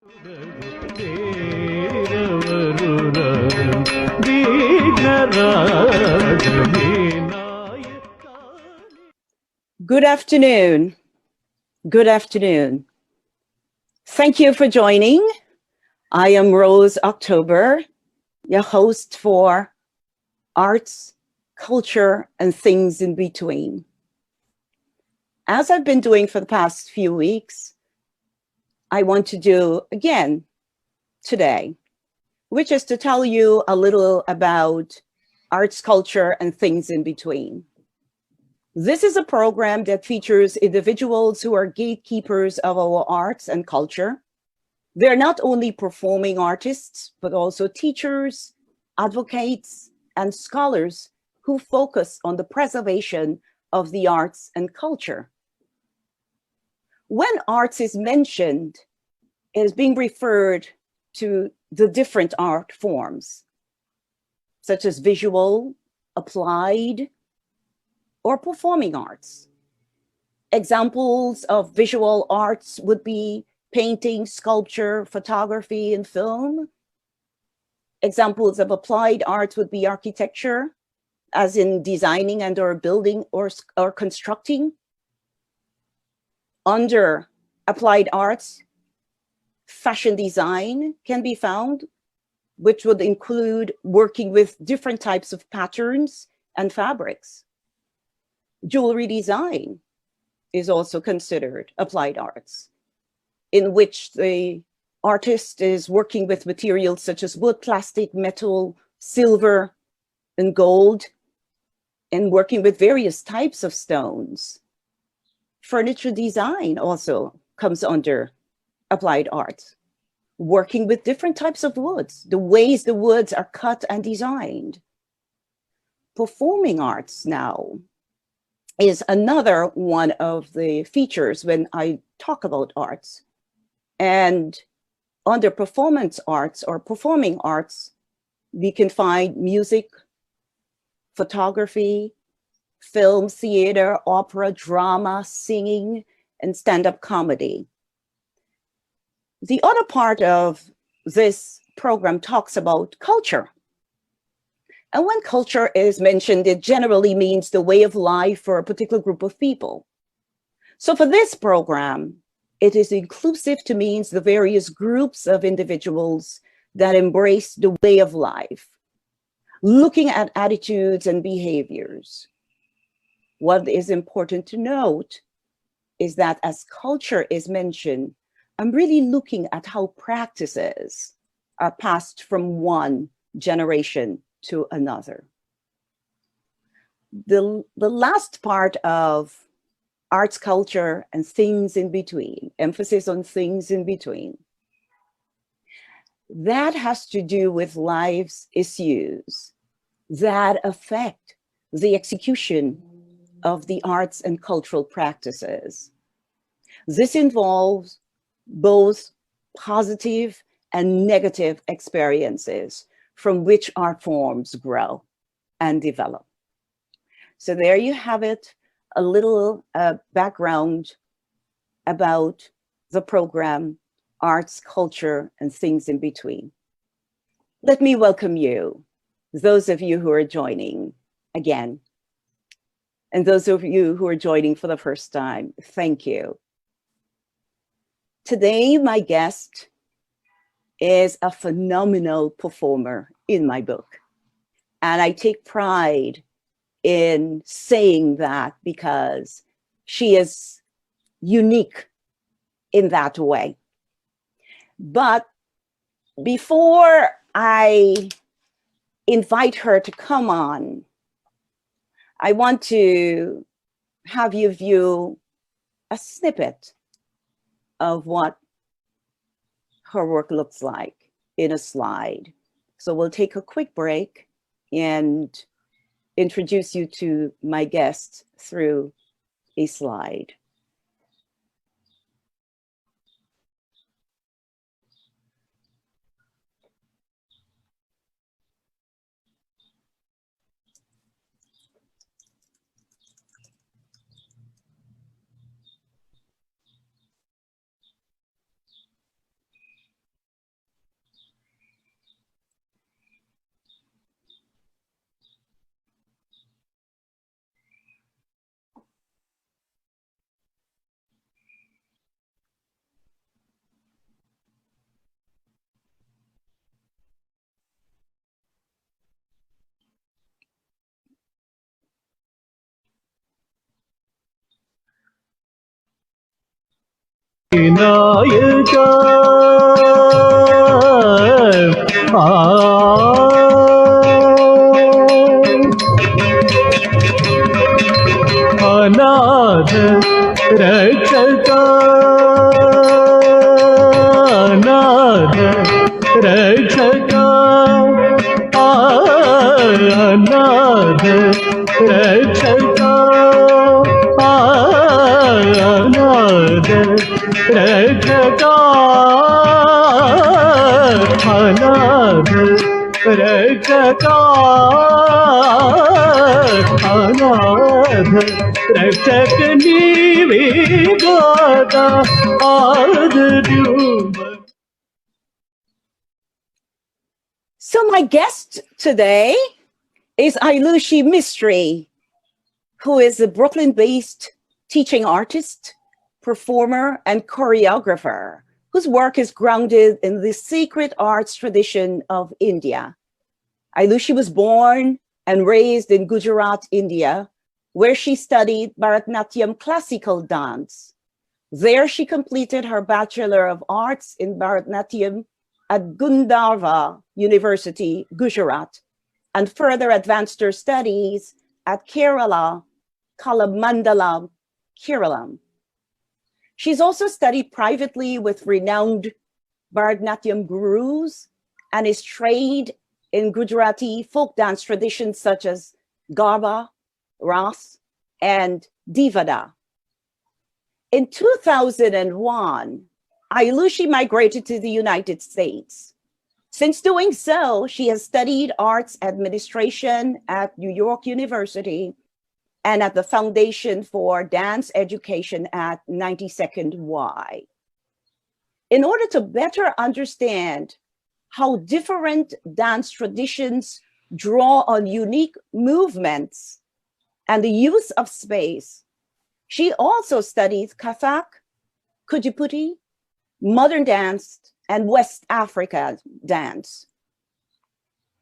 Good afternoon. Good afternoon. Thank you for joining. I am Rose October, your host for Arts, Culture, and Things in Between. As I've been doing for the past few weeks, I want to do again today, which is to tell you a little about arts, culture, and things in between. This is a program that features individuals who are gatekeepers of our arts and culture. They're not only performing artists, but also teachers, advocates, and scholars who focus on the preservation of the arts and culture. When arts is mentioned, it is being referred to the different art forms, such as visual, applied, or performing arts. Examples of visual arts would be painting, sculpture, photography, and film. Examples of applied arts would be architecture, as in designing and or building or constructing. Under applied arts, fashion design can be found, which would include working with different types of patterns and fabrics. Jewelry design is also considered applied arts, in which the artist is working with materials such as wood, plastic, metal, silver, and gold, and working with various types of stones. Furniture design also comes under applied arts, working with different types of woods, the ways the woods are cut and designed. Performing arts now is another one of the features when I talk about arts. And under performance arts or performing arts, we can find music, photography, film, theater, opera, drama, singing, and stand-up comedy. The other part of this program talks about culture. And when culture is mentioned, it generally means the way of life for a particular group of people. So for this program, it is inclusive to means the various groups of individuals that embrace the way of life, looking at attitudes and behaviors. What is important to note is that as culture is mentioned, I'm really looking at how practices are passed from one generation to another. The last part of arts, culture, and things in between, emphasis on things in between, that has to do with life's issues that affect the execution of the arts and cultural practices. This involves both positive and negative experiences from which art forms grow and develop. So there you have it, a little background about the program, Arts, Culture, and Things in Between. Let me welcome you, those of you who are joining again, and those of you who are joining for the first time, thank you. Today, my guest is a phenomenal performer in my book. And I take pride in saying that because she is unique in that way. But before I invite her to come on, I want to have you view a snippet of what her work looks like in a slide. So we'll take a quick break and introduce you to my guest through a slide. Vinayaka अनाथ रक्षका अनाथ रक्षका अनाथ रक्षका अनाथ रक्षका अनाथ रक्षका अनाथ रक्षक नीवे गाता आदर्युम. So my guest today is Aeilushi Mistry, who is a Brooklyn-based teaching artist, performer, and choreographer, whose work is grounded in the sacred arts tradition of India. Aeilushi was born and raised in Gujarat, India, where she studied Bharatanatyam classical dance. There she completed her Bachelor of Arts in Bharatanatyam at Gandharva University, Gujarat, and further advanced her studies at Kerala, Kalamandalam, Kerala. She's also studied privately with renowned Bharatanatyam gurus and is trained in Gujarati folk dance traditions such as Garba, Ras, and Divada. In 2001, Aeilushi migrated to the United States. Since doing so, she has studied arts administration at New York University and at the Foundation for Dance Education at 92nd Y. In order to better understand how different dance traditions draw on unique movements and the use of space, she also studies Kathak, Kuchipudi, modern dance, and West Africa dance.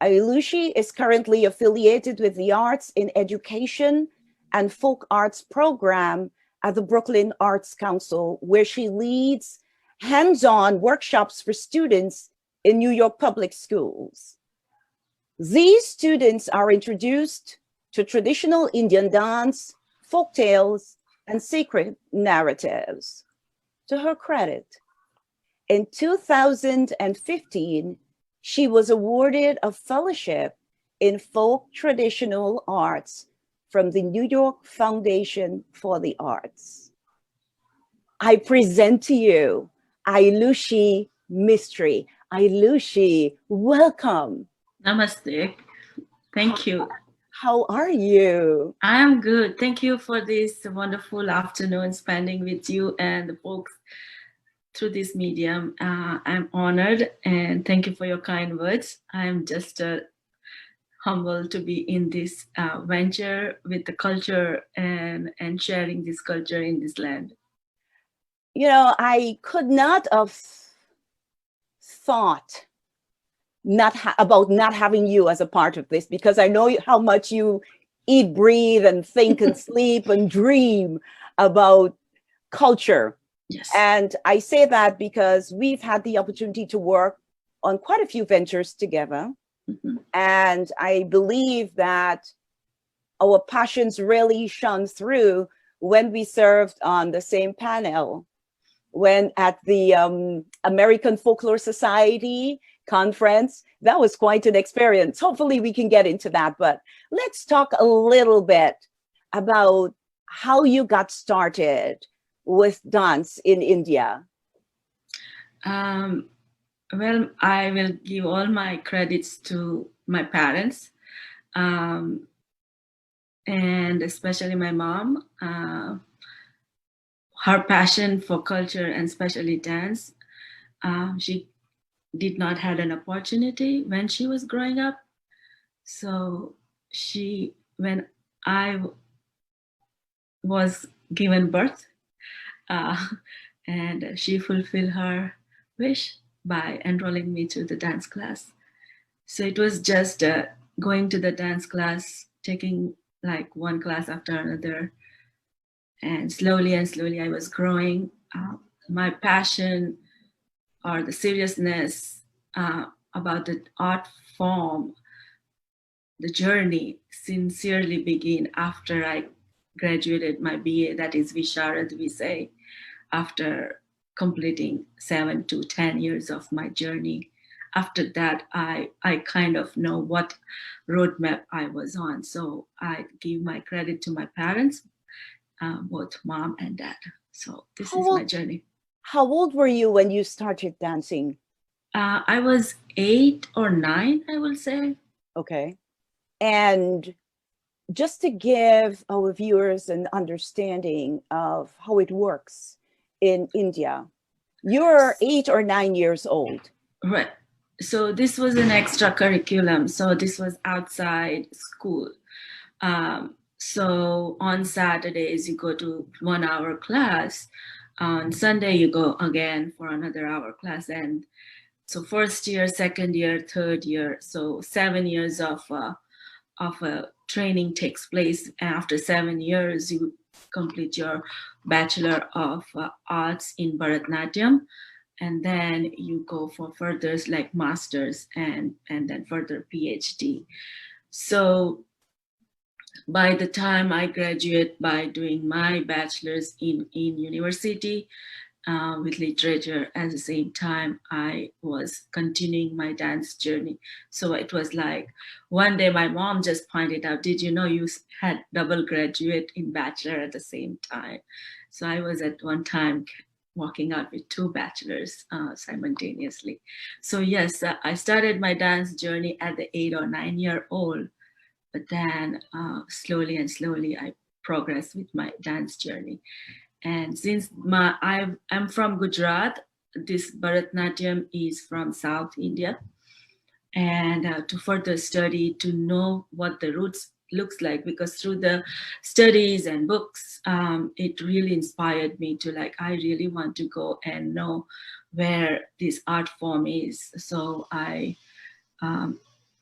Aeilushi is currently affiliated with the Arts in Education and Folk Arts program at the Brooklyn Arts Council, where she leads hands-on workshops for students in New York public schools. These students are introduced to traditional Indian dance, folk tales, and sacred narratives. To her credit, in 2015, she was awarded a fellowship in folk traditional arts from the New York Foundation for the Arts. I present to you Aeilushi Mistry. Aeilushi, welcome. Namaste. Thank you. How are you? I am good. Thank you for this wonderful afternoon spending with you and the folks through this medium. I'm honored and thank you for your kind words. I'm just humbled to be in this venture with the culture and sharing this culture in this land. You know, I could not have thought about not having you as a part of this, because I know how much you eat, breathe, and think and sleep and dream about culture. Yes. And I say that because we've had the opportunity to work on quite a few ventures together. Mm-hmm. And I believe that our passions really shone through when we served on the same panel, when at the American Folklore Society conference. That was quite an experience. Hopefully we can get into that, but let's talk a little bit about how you got started with dance in India. Well, I will give all my credits to my parents, and especially my mom. Her passion for culture and especially dance. She did not have an opportunity when she was growing up. So when I was given birth, and she fulfilled her wish by enrolling me to the dance class. So it was just going to the dance class, taking like one class after another. And slowly I was growing. my passion or the seriousness about the art form, the journey sincerely began after I graduated my BA, that is Visharad, we say, after completing 7 to 10 years of my journey. After that, I kind of know what roadmap I was on. So I give my credit to my parents, both mom and dad. So this is my journey. How old were you when you started dancing? I was 8 or 9, I will say. Okay. And just to give our viewers an understanding of how it works in India, you're 8 or 9 years old. Right. So this was an extra curriculum. So this was outside school. So on Saturdays, you go to 1 hour class. On Sunday, you go again for another hour class. And so first year, second year, third year. So 7 years of training takes place. After 7 years, you complete your Bachelor of Arts in Bharatanatyam. And then you go for furthers like masters and then further PhD. So by the time I graduate by doing my bachelor's in university with literature, at the same time I was continuing my dance journey. So it was like one day my mom just pointed out, did you know you had double graduate in bachelor at the same time? So I was at one time walking out with 2 bachelors simultaneously. So yes, I started my dance journey at the 8 or 9 year old, but then slowly and slowly I progressed with my dance journey. And since I'm from Gujarat, this Bharatanatyam is from South India. And to further study, to know what the roots looks like, because through the studies and books, it really inspired me to I really want to go and know where this art form is. So I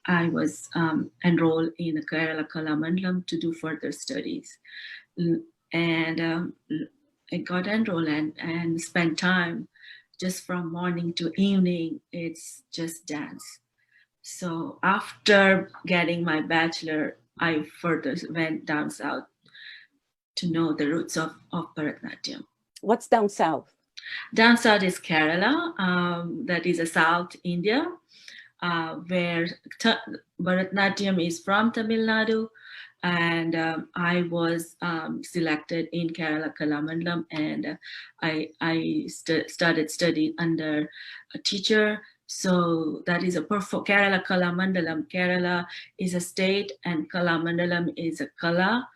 was enrolled in Kerala Kalamandalam to do further studies. And I got enrolled and spent time just from morning to evening. It's just dance. So after getting my bachelor, I further went down south to know the roots of Bharatanatyam. What's down south? Down south is Kerala. That is a South India, where Bharatanatyam is from Tamil Nadu. And I was selected in Kerala Kalamandalam, and I started studying under a teacher. So that is a Kerala Kalamandalam. Kerala is a state, and Kalamandalam is a Kala,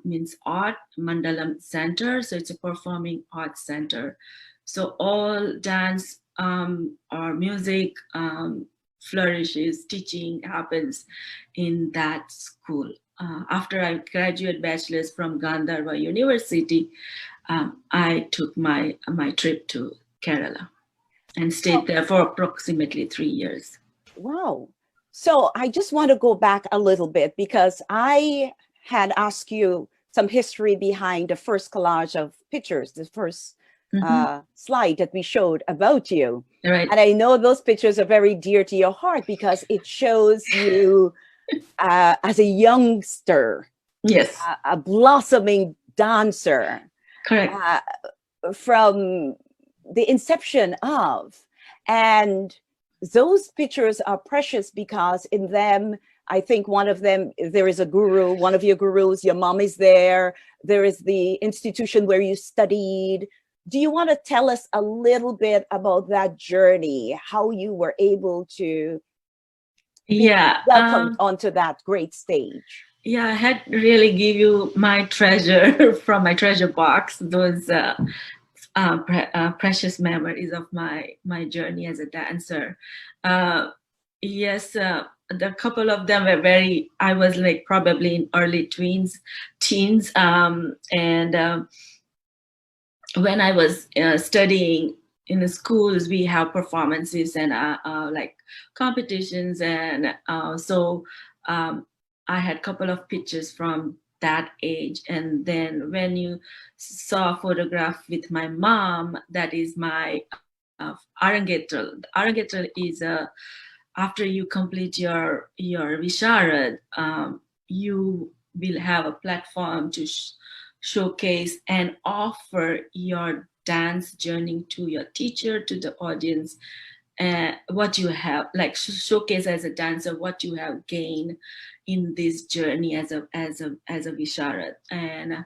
means art, Mandalam center. So it's a performing arts center. So all dance or music flourishes, teaching happens in that school. After I graduated bachelor's from Gandharva University, I took my trip to Kerala and stayed there for approximately 3 years. Wow. So I just want to go back a little bit, because I had asked you some history behind the first collage of pictures, the first slide that we showed about you. Right. And I know those pictures are very dear to your heart because it shows you as a youngster. Yes. A blossoming dancer. Correct. From the inception of. And those pictures are precious because in them, I think one of them, there is a guru, one of your gurus, your mom is there. There is the institution where you studied. Do you want to tell us a little bit about that journey, how you were able to be welcomed onto that great stage? Yeah, I had to really give you my treasure from my treasure box, those precious memories of my journey as a dancer. Yes, the couple of them were I was like probably in early teens. When I was studying in the schools, we have performances and like competitions. And so I had a couple of pictures from that age. And then when you saw a photograph with my mom, that is my Arangetal. Arangetal is after you complete your Visharad, you will have a platform to showcase and offer your dance journey to your teacher, to the audience, what you have, like showcase as a dancer what you have gained in this journey as a Visharad. And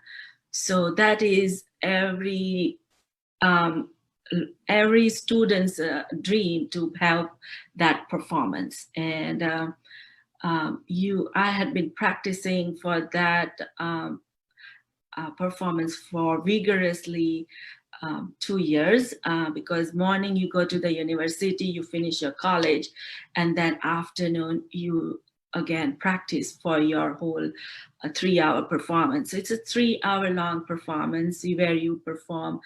so that is every student's dream to have that performance. And I had been practicing for that performance for vigorously 2 years, because morning you go to the university, you finish your college, and then afternoon you again practice for your whole 3-hour performance. So it's a 3-hour long performance where you perform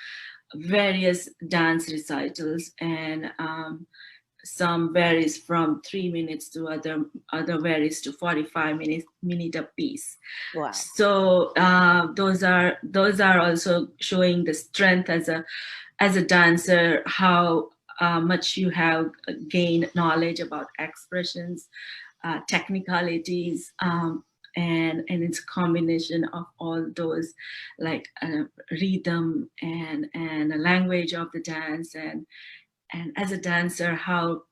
various dance recitals, and some varies from 3 minutes to other varies to 45 minute a piece. Wow. So those are also showing the strength as a dancer, how much you have gained knowledge about expressions, technicalities, and it's a combination of all those, like rhythm and a language of the dance, and as a dancer, how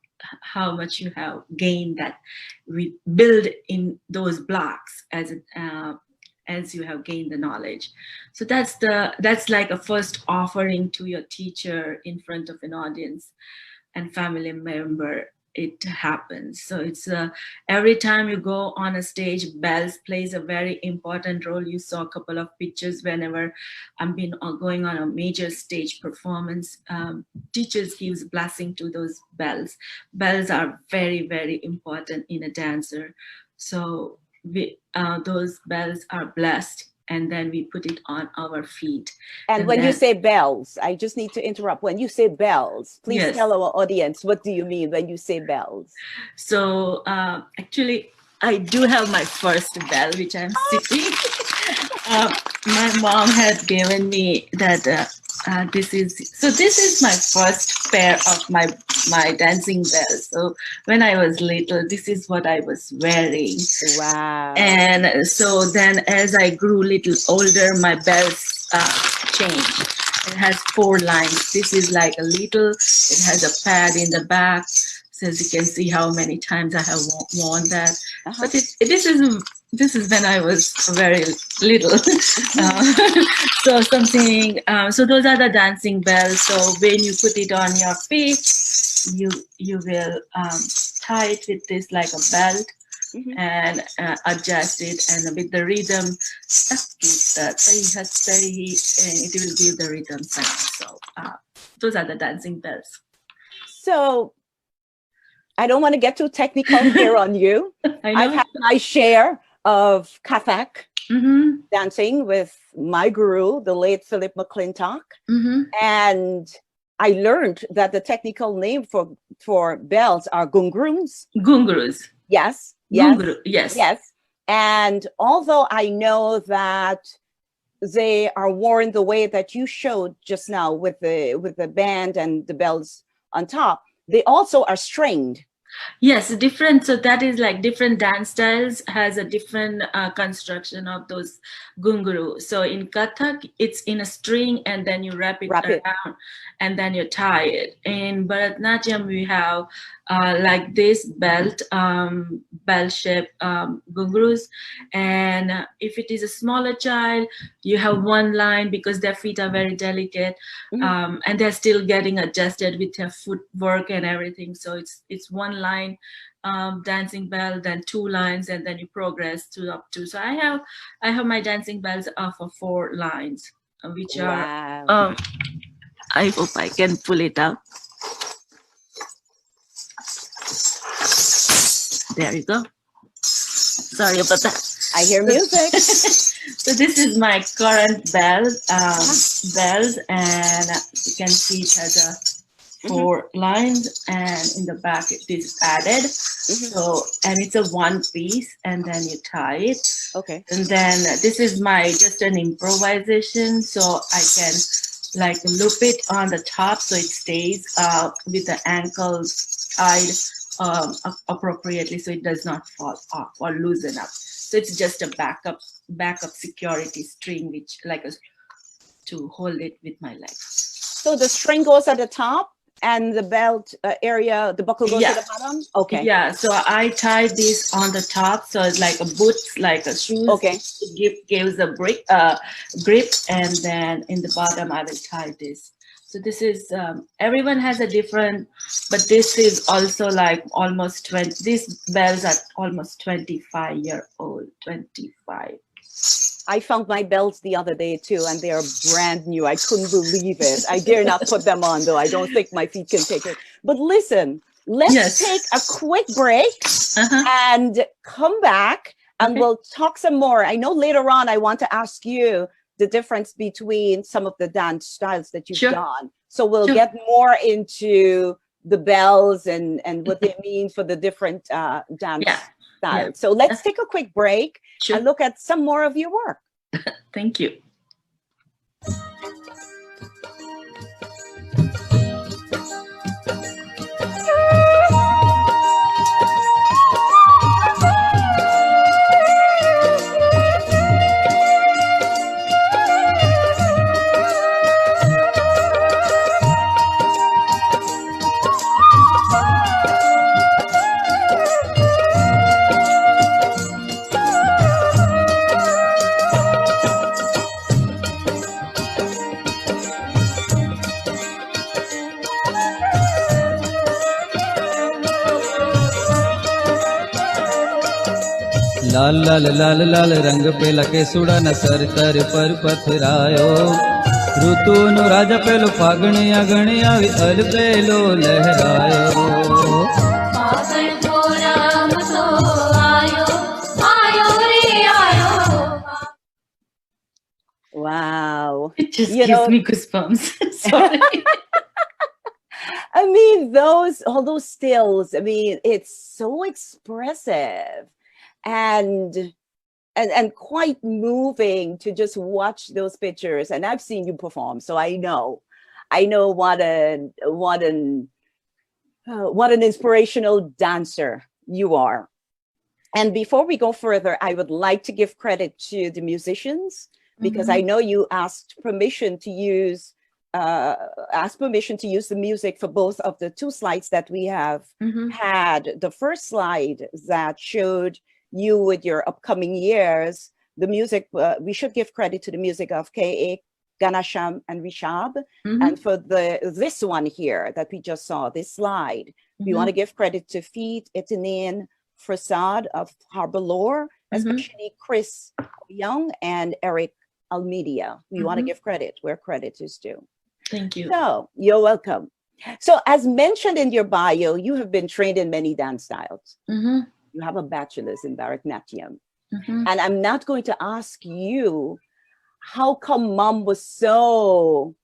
much you have gained that we build in those blocks as you have gained the knowledge. So that's like a first offering to your teacher in front of an audience and family member. It happens. So it's every time you go on a stage, bells plays a very important role. You saw a couple of pictures whenever I've been going on a major stage performance. Teachers gives blessing to those bells. Bells are very, very important in a dancer. So those bells are blessed, and then we put it on our feet. And when you say bells, I just need to interrupt. When you say bells, please Yes. tell our audience, what do you mean when you say bells? So actually, I do have my first bell, which I'm sitting. My mom had given me that. This is my first pair of my dancing bells. So when I was little, this is what I was wearing. Wow. And so then as I grew a little older, my bells changed. It has 4 lines. This is like a little, it has a pad in the back. So as you can see how many times I have worn that. But this is when I was very little. So so those are the dancing bells. So when you put it on your feet, you will tie it with this like a belt, and adjust it, and with the rhythm, it will give the rhythm sound. So those are the dancing bells. So I don't want to get too technical here on you. I've had my share of Kathak dancing with my guru, the late Philip McClintock. And I learned that the technical name for bells are gungurus. Gungurus. Yes. Gunguru, yes. Yes. And although I know that they are worn the way that you showed just now with the band and the bells on top, they also are stringed. Yes, different. So that is like different dance styles has a different construction of those gunguru. So in Kathak, it's in a string, and then you wrap it around, and then you tie it. In Bharatanatyam, we have like this belt shape gungurus. And if it is a smaller child, you have 1 line because their feet are very delicate, and they're still getting adjusted with their footwork and everything. So it's 1 line dancing bell, then 2 lines, and then you progress to up to. So I have my dancing bells for 4 lines, which are I hope I can pull it out. There you go. Sorry about that. I hear music. So this is my current bells, and you can see it has 4 lines, and in the back it is added. So, and it's a 1 piece, and then you tie it. Okay. And then this is my just an improvisation, so I can like loop it on the top so it stays with the ankle tied appropriately, so it does not fall off or loosen up. So it's just a backup security string, which like to hold it with my leg. So the string goes at the top and the belt area, the buckle goes at the bottom? Okay. Yeah, so I tied this on the top, so it's like a boots, like a shoes. Okay. It gives a grip, and then in the bottom I will tie this. So this is, everyone has a different, but this is also like almost 20, these bells are almost 25-year-old, 25. I found my belts the other day too, and they are brand new. I couldn't believe it. I dare not put them on though. I don't think my feet can take it. But listen, let's take a quick break and come back and we'll talk some more. I know later on I want to ask you the difference between some of the dance styles that you've done. So we'll get more into the bells and what they mean for the different dance styles. So let's take a quick break and look at some more of your work. Thank you. लाल लाल लाल लाल रंग पे लके सुड़ा न sir तर पर पथरायो ऋतु no राजा पेलो फागणी अगणी आवी अल पेलो लहरायो फागण को राम तो आयो आयो रे आयो. Wow. It just gives me goosebumps. Sorry. I mean, all those stills, I mean, it's so expressive and quite moving to just watch those pictures. And I've seen you perform, so I know what an inspirational dancer you are. And before we go further, I would like to give credit to the musicians, because I know you asked permission to use the music for both of the two slides that we have had. The first slide that showed you with your upcoming years, the music, we should give credit to the music of K.A. Ganasham and Rishab. And for this one here that we just saw, this slide, we want to give credit to Feet Etienne Prasad of Harbor Lore, especially Chris Young and Eric Almedia. We want to give credit where credit is due. Thank you. So you're welcome. So as mentioned in your bio, you have been trained in many dance styles. You have a bachelor's in Bharatanatyam. And I'm not going to ask you how come mom was so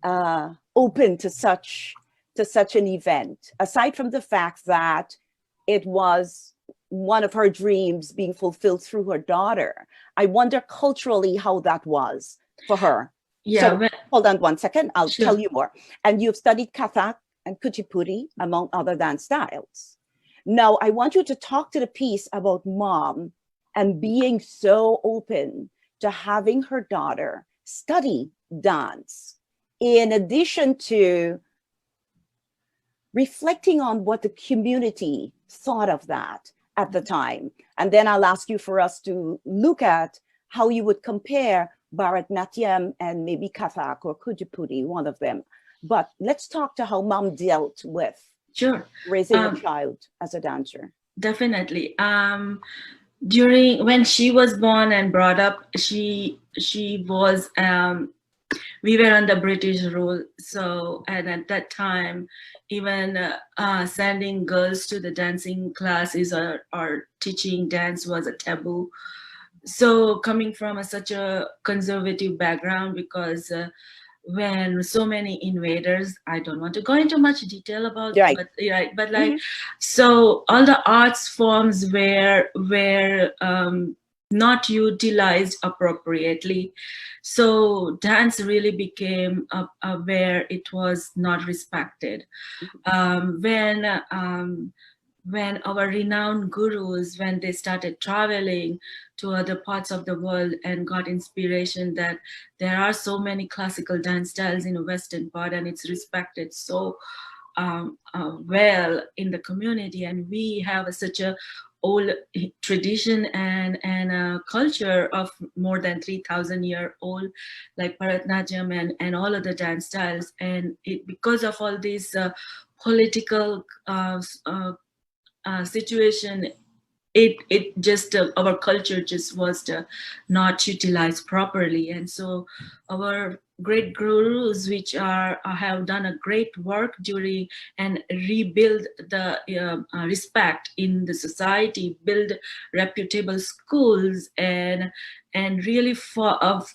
open to such an event, aside from the fact that it was one of her dreams being fulfilled through her daughter. I wonder culturally how that was for her. Yeah. So, hold on one second, I'll tell you more. And you've studied Kathak and Kuchipudi, among other dance styles. Now, I want you to talk to the piece about mom and being so open to having her daughter study dance, in addition to reflecting on what the community thought of that at the time. And then I'll ask you for us to look at how you would compare Bharatanatyam and maybe Kathak or Kuchipudi, one of them. But let's talk to how mom dealt with raising a child as a dancer. Definitely. During when she was born and brought up, she was we were under British rule. So, and at that time, even sending girls to the dancing classes or teaching dance was a taboo. So coming from such a conservative background, because when so many invaders, I don't want to go into much detail about but like, so all the arts forms were not utilized appropriately. So dance really became where it was not respected. When our renowned gurus, when they started traveling to other parts of the world and got inspiration that there are so many classical dance styles in the Western part and it's respected so well in the community, and we have such a old tradition and a culture of more than 3,000 year old, like Bharatanatyam and all other dance styles, and because of all these political situation, it just our culture just was not utilized properly. And so our great gurus, which have done a great work during and rebuild the respect in the society, build reputable schools, and really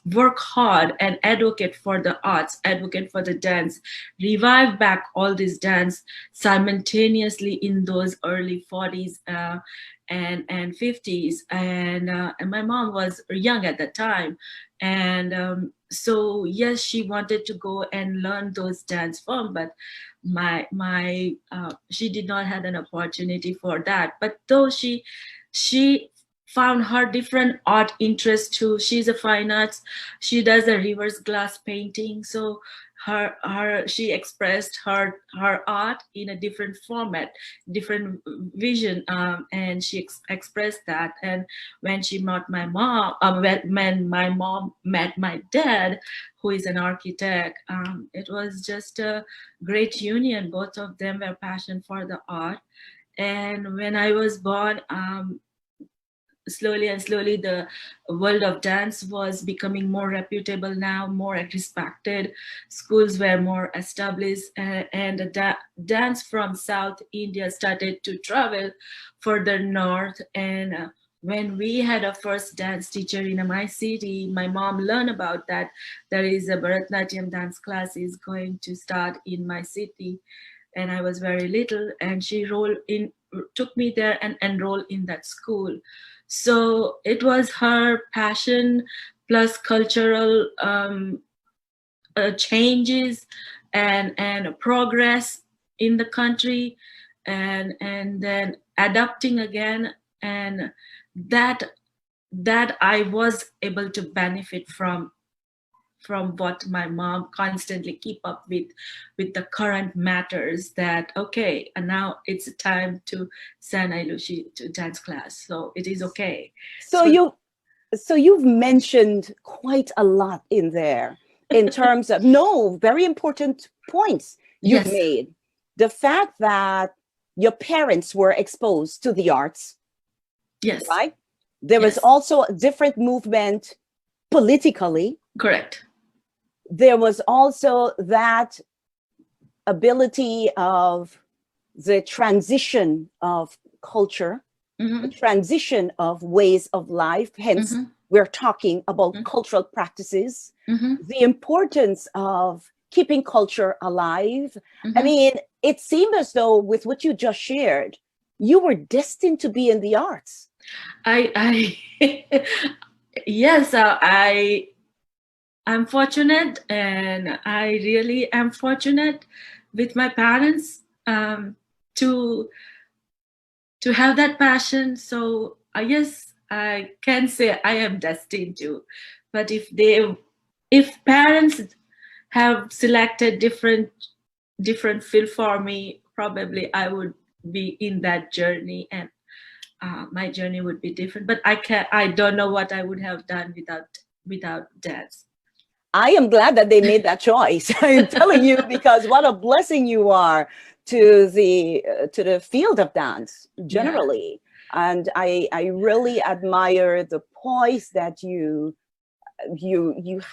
work hard and advocate for the arts, advocate for the dance, revive back all this dance simultaneously in those early 40s and 50s, and my mom was young at that time, and so yes, she wanted to go and learn those dance form, but she did not have an opportunity for that. But though she found her different art interest too. She's a fine arts. She does a reverse glass painting. So she expressed her art in a different format, different vision, and she expressed that. And when she met my mom, when my mom met my dad, who is an architect, it was just a great union. Both of them were passionate for the art. And when I was born, slowly and slowly the world of dance was becoming more reputable now, more respected. Schools were more established, and the dance from South India started to travel further north. And when we had a first dance teacher in my city, my mom learned about that there is a Bharatanatyam dance class is going to start in my city. And I was very little, and she took me there and enrolled in that school. So it was her passion plus cultural changes and progress in the country, and then adapting again, and that I was able to benefit from what my mom constantly keep up with the current matters, that okay, and now it's time to send Aeilushi to dance class, so it is okay. So you've mentioned quite a lot in there in terms of very important points you've Yes. made. The fact that your parents were exposed to the arts, Yes. right? There was Yes. also a different movement politically. Correct. There was also that ability of the transition of culture, the transition of ways of life. Hence, we're talking about cultural practices, the importance of keeping culture alive. I mean, it seemed as though with what you just shared, you were destined to be in the arts. Yes, I'm fortunate, and I really am fortunate with my parents to have that passion. So yes, I can say I am destined to. But if parents have selected different field for me, probably I would be in that journey, and my journey would be different. But I don't know what I would have done without dance. I am glad that they made that choice. I'm telling you, because what a blessing you are to the field of dance generally. Yeah. And I really admire the poise that you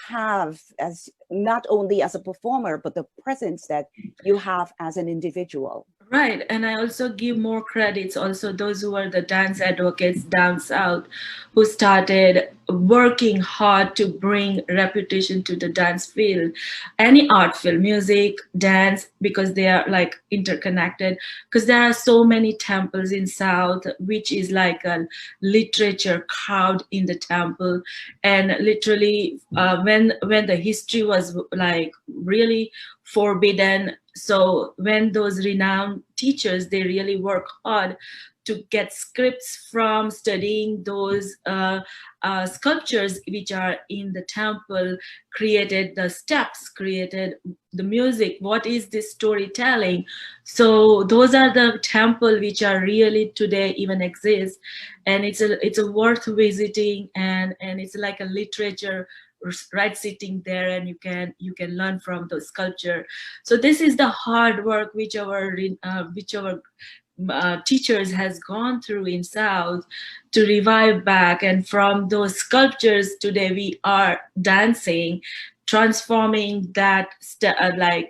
have, as not only as a performer, but the presence that you have as an individual. Right, and I also give more credits also those who are the dance advocates down south who started working hard to bring reputation to the dance field, any art field, music, dance, because they are like interconnected, because there are so many temples in south, which is like a literature crowd in the temple. And literally when the history was like really forbidden, so when those renowned teachers, they really work hard to get scripts from studying those sculptures which are in the temple, created the steps, created the music, what is this storytelling. So those are the temple which are really today even exist, and it's a worth visiting, and it's like a literature right sitting there, and you can learn from the sculpture. So this is the hard work which our teachers has gone through in south to revive back, and from those sculptures today we are dancing, transforming that static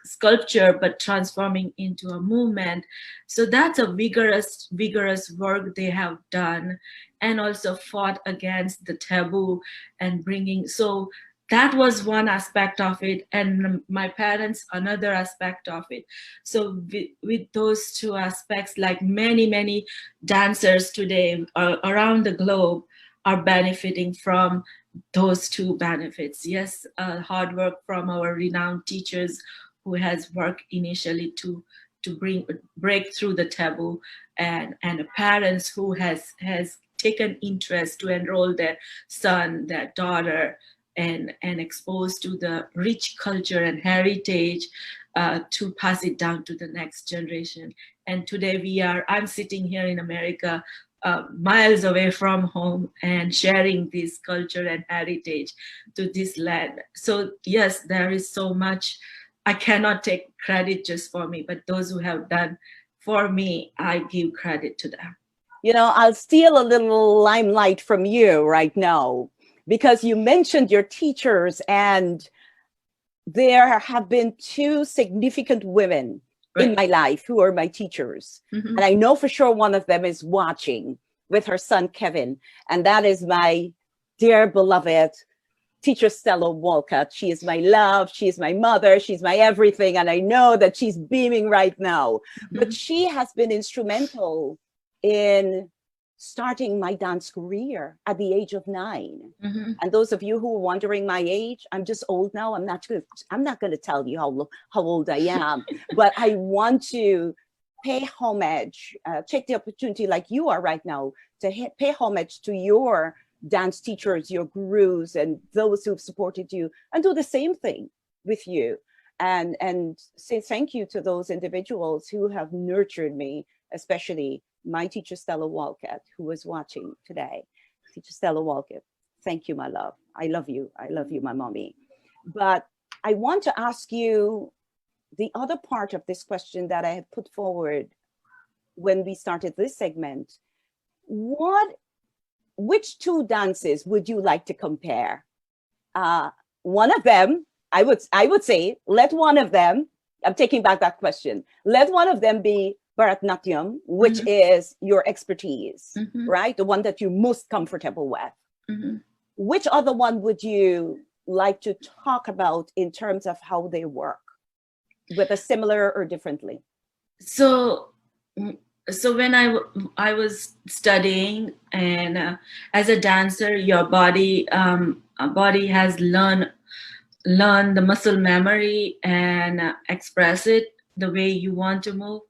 sculpture but transforming into a movement. So that's a vigorous work they have done, and also fought against the taboo and bringing. So that was one aspect of it, and my parents another aspect of it. So with those two aspects, like many dancers today around the globe are benefiting from those two benefits. Yes, hard work from our renowned teachers who has worked initially to break through the taboo, and parents who has taken interest to enroll their son, their daughter, and exposed to the rich culture and heritage, to pass it down to the next generation. And today I'm sitting here in America, miles away from home, and sharing this culture and heritage to this land. So yes, there is so much. I cannot take credit just for me, but those who have done for me, I give credit to them. You know, I'll steal a little limelight from you right now, because you mentioned your teachers, and there have been two significant women in my life who are my teachers. Mm-hmm. And I know for sure one of them is watching with her son, Kevin. And that is my dear beloved teacher, Stella Walcott. She is my love. She is my mother. She's my everything. And I know that she's beaming right now. Mm-hmm. But she has been instrumental in starting my dance career at the age of 9. Mm-hmm. And those of you who are wondering my age, I'm just old now. I'm not going to tell you how old I am, but I want to pay homage, take the opportunity like you are right now to pay homage to your dance teachers, your gurus, and those who've supported you, and do the same thing with you. And say thank you to those individuals who have nurtured me, especially my teacher, Stella Walcott, who is watching today. Teacher Stella Walcott, thank you, my love. I love you. I love you, my mommy. But I want to ask you the other part of this question that I had put forward when we started this segment. Which two dances would you like to compare? One of them, I would say, let one of them, I'm taking back that question, let one of them be Bharatanatyam, which Mm-hmm. is your expertise, Mm-hmm. right? The one that you're most comfortable with. Mm-hmm. Which other one would you like to talk about in terms of how they work, whether similar or differently? So when I was studying, and as a dancer, your body has learned the muscle memory and express it the way you want to move.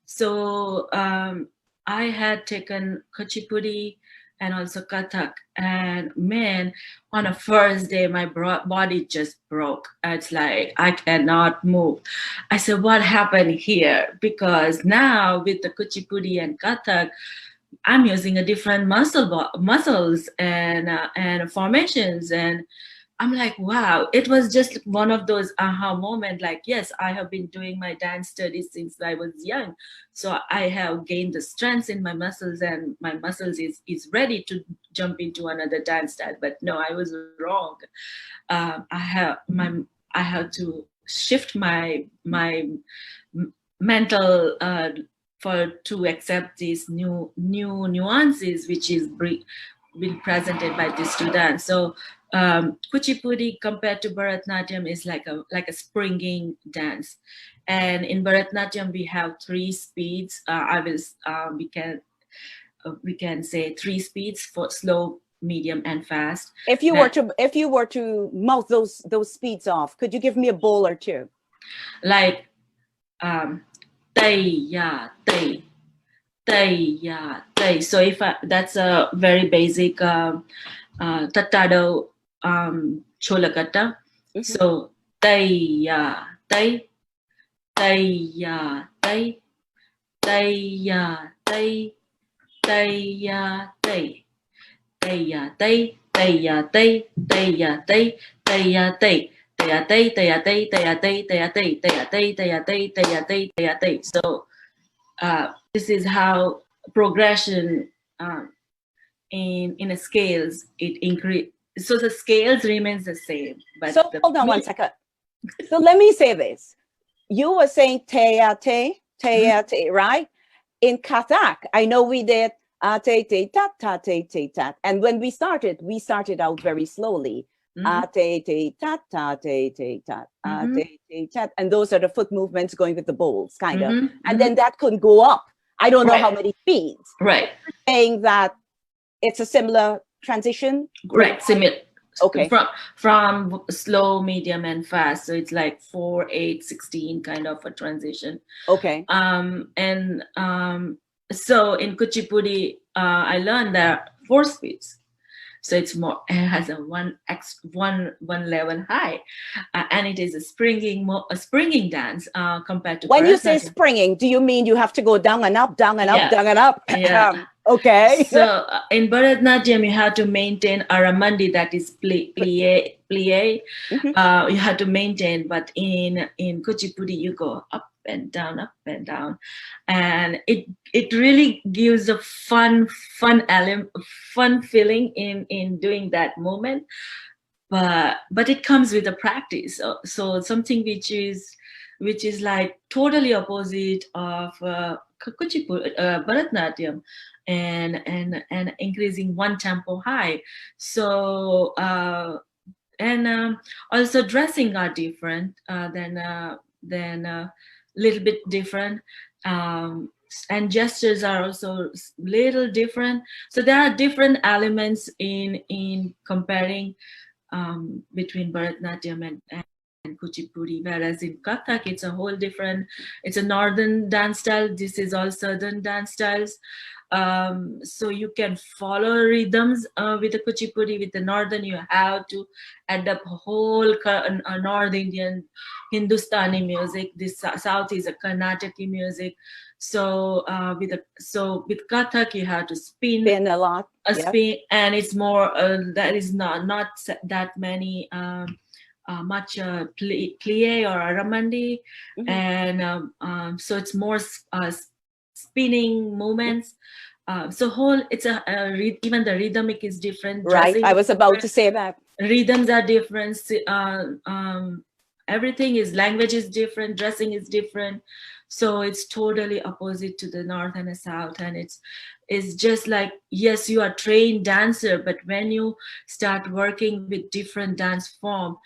So I had taken Kuchipudi and also Kathak, and man, on a first day, my body just broke. It's like, I cannot move. I said, what happened here? Because now with the Kuchipudi and Kathak, I'm using a different muscles and formations, and I'm like, wow, it was just one of those aha moments. Like, yes, I have been doing my dance studies since I was young. So I have gained the strength in my muscles, and my muscles is ready to jump into another dance style. But no, I was wrong. I have to shift my mental to accept these new nuances which is been presented by the students. So Kuchipudi compared to Bharatnatyam is like a springing dance, and in Bharatnatyam we have 3 speeds. We can say 3 speeds for slow, medium, and fast. If you were to mouth those speeds off, could you give me a bowl or two? Like tay ya tay, tay ya tay. So if that's a very basic Tattado Cholakata. So tay ya tay, tay ya tay, tay ya tay, tay ya tay, tay ya tay, tay ya tay, tay ya tay, tay ya tay. So this is how progression in a scales it increase. So the scales remains the same. But so hold on one second. So let me say this. You were saying te, right? In Kathak, I know we did te tat ta te tat, and when we started out very slowly. Te tat ta te tat te tat, and those are the foot movements going with the bowls, kind of, and then that could go up. I don't know how many speeds. Right. Saying that it's a similar transition. Right. Similar. Okay. From slow, medium, and fast. So it's like 4, 8, 16 kind of a transition. Okay. So in Kuchipudi, I learned that 4 speeds. So it's more. It has a one level high, and it is a springing dance compared to. When you say springing, do you mean you have to go down and up, down and up, down and up? Yeah. Okay. So in Bharatnatyam, you have to maintain aramandi, that is plie. You have to maintain, but in Kuchipudi, you go up and down, and it really gives a fun feeling in doing that moment. But it comes with a practice. So something which is like totally opposite of Kuchipudi, Bharatnatyam. And increasing one tempo high. So also dressing are different than little bit different, and gestures are also little different. So there are different elements in comparing between Bharatnatyam and Kuchipudi, whereas in Kathak it's a whole different. It's a northern dance style. This is all southern dance styles. So you can follow rhythms with the Kuchipudi. With the northern, you have to adapt whole North Indian Hindustani music. This south is a Karnataki music. So with Kathak, you have to spin a lot. Spin, and it's more that is not that many much plie or aramandi, and so it's more spinning movements. So it's even the rhythmic is different. Right, I was about to say that. Rhythms are different. Everything is, language is different, dressing is different. So it's totally opposite to the north and the south. And it's just like, yes, you are trained dancer, but when you start working with different dance form,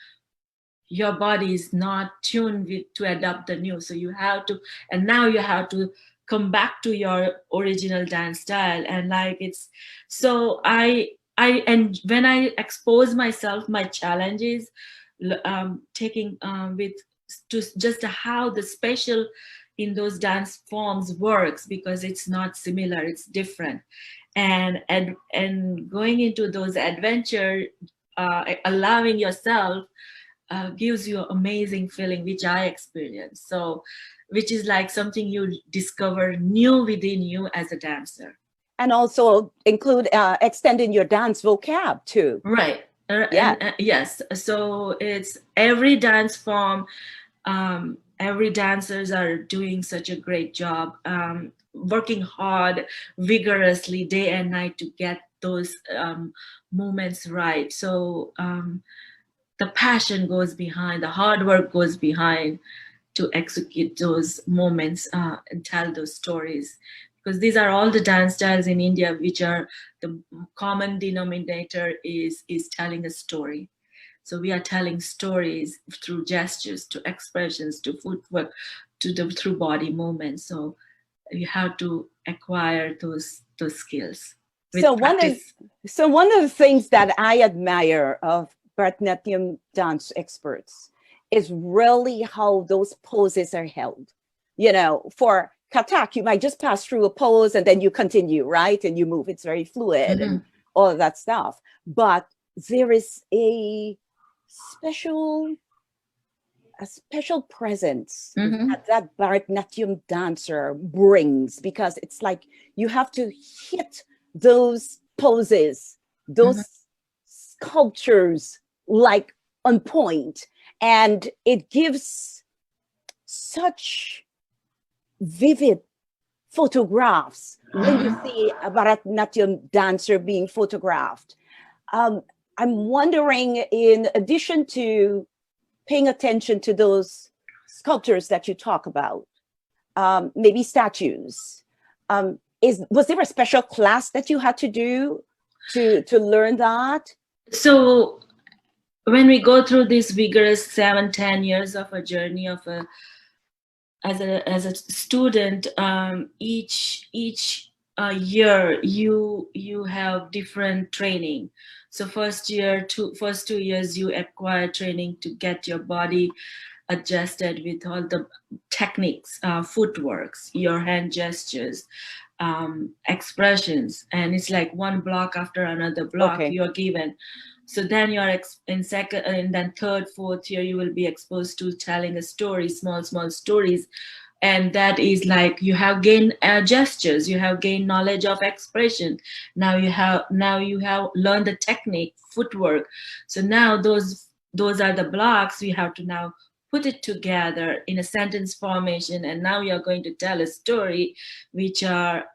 your body is not tuned to adapt the new. So you have to, and now you have to come back to your original dance style. And like so and when I expose myself, my challenges, taking with to just how the special in those dance forms works, because it's not similar, it's different. And going into those adventure, allowing yourself gives you an amazing feeling, which I experienced. So, which is like something you discover new within you as a dancer. And also include extending your dance vocab too. Right. Yes. So it's every dance form. Every dancers are doing such a great job, working hard, vigorously, day and night to get those movements right. So the passion goes behind, the hard work goes behind, to execute those moments and tell those stories. Because these are all the dance styles in India, which are the common denominator is telling a story. So we are telling stories through gestures, to expressions, to footwork, through body movements. So you have to acquire those skills. So one of the things that I admire of Bharatanatyam dance experts is really how those poses are held. You know, for Kathak, you might just pass through a pose and then you continue, right? And you move. It's very fluid and all of that stuff. But there is a special presence that Bharatanatyam dancer brings, because it's like you have to hit those poses, those sculptures like on point. And it gives such vivid photographs when you see a Bharatanatyam dancer being photographed. I'm wondering, in addition to paying attention to those sculptures that you talk about, maybe statues, was there a special class that you had to do to learn that? So when we go through this vigorous 7-10 years of a journey of as a student, each year you have different training. So first 2 years you acquire training to get your body adjusted with all the techniques, footworks, your hand gestures, expressions, and it's like one block after another block you're given. So then you're in second, and then third, fourth year, you will be exposed to telling a story, small stories. And that is like, you have gained gestures, you have gained knowledge of expression. Now you have learned the technique, footwork. So now those are the blocks. We have to now put it together in a sentence formation, and now you're going to tell a story, which are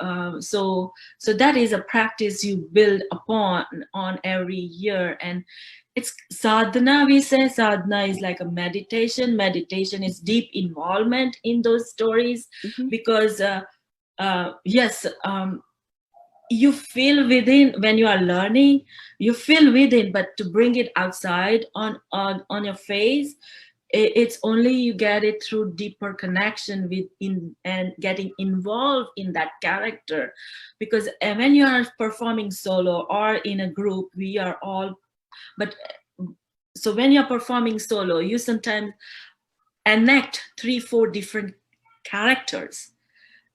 so that is a practice you build upon on every year. And it's sadhana. We say sadhana is like a meditation. Meditation is deep involvement in those stories, because yes, you feel within when you are learning, you feel within, but to bring it outside on your face, it's only you get it through deeper connection and getting involved in that character. Because when you are performing solo or in a group, we are all, but so when you're performing solo, you sometimes enact 3-4 different characters,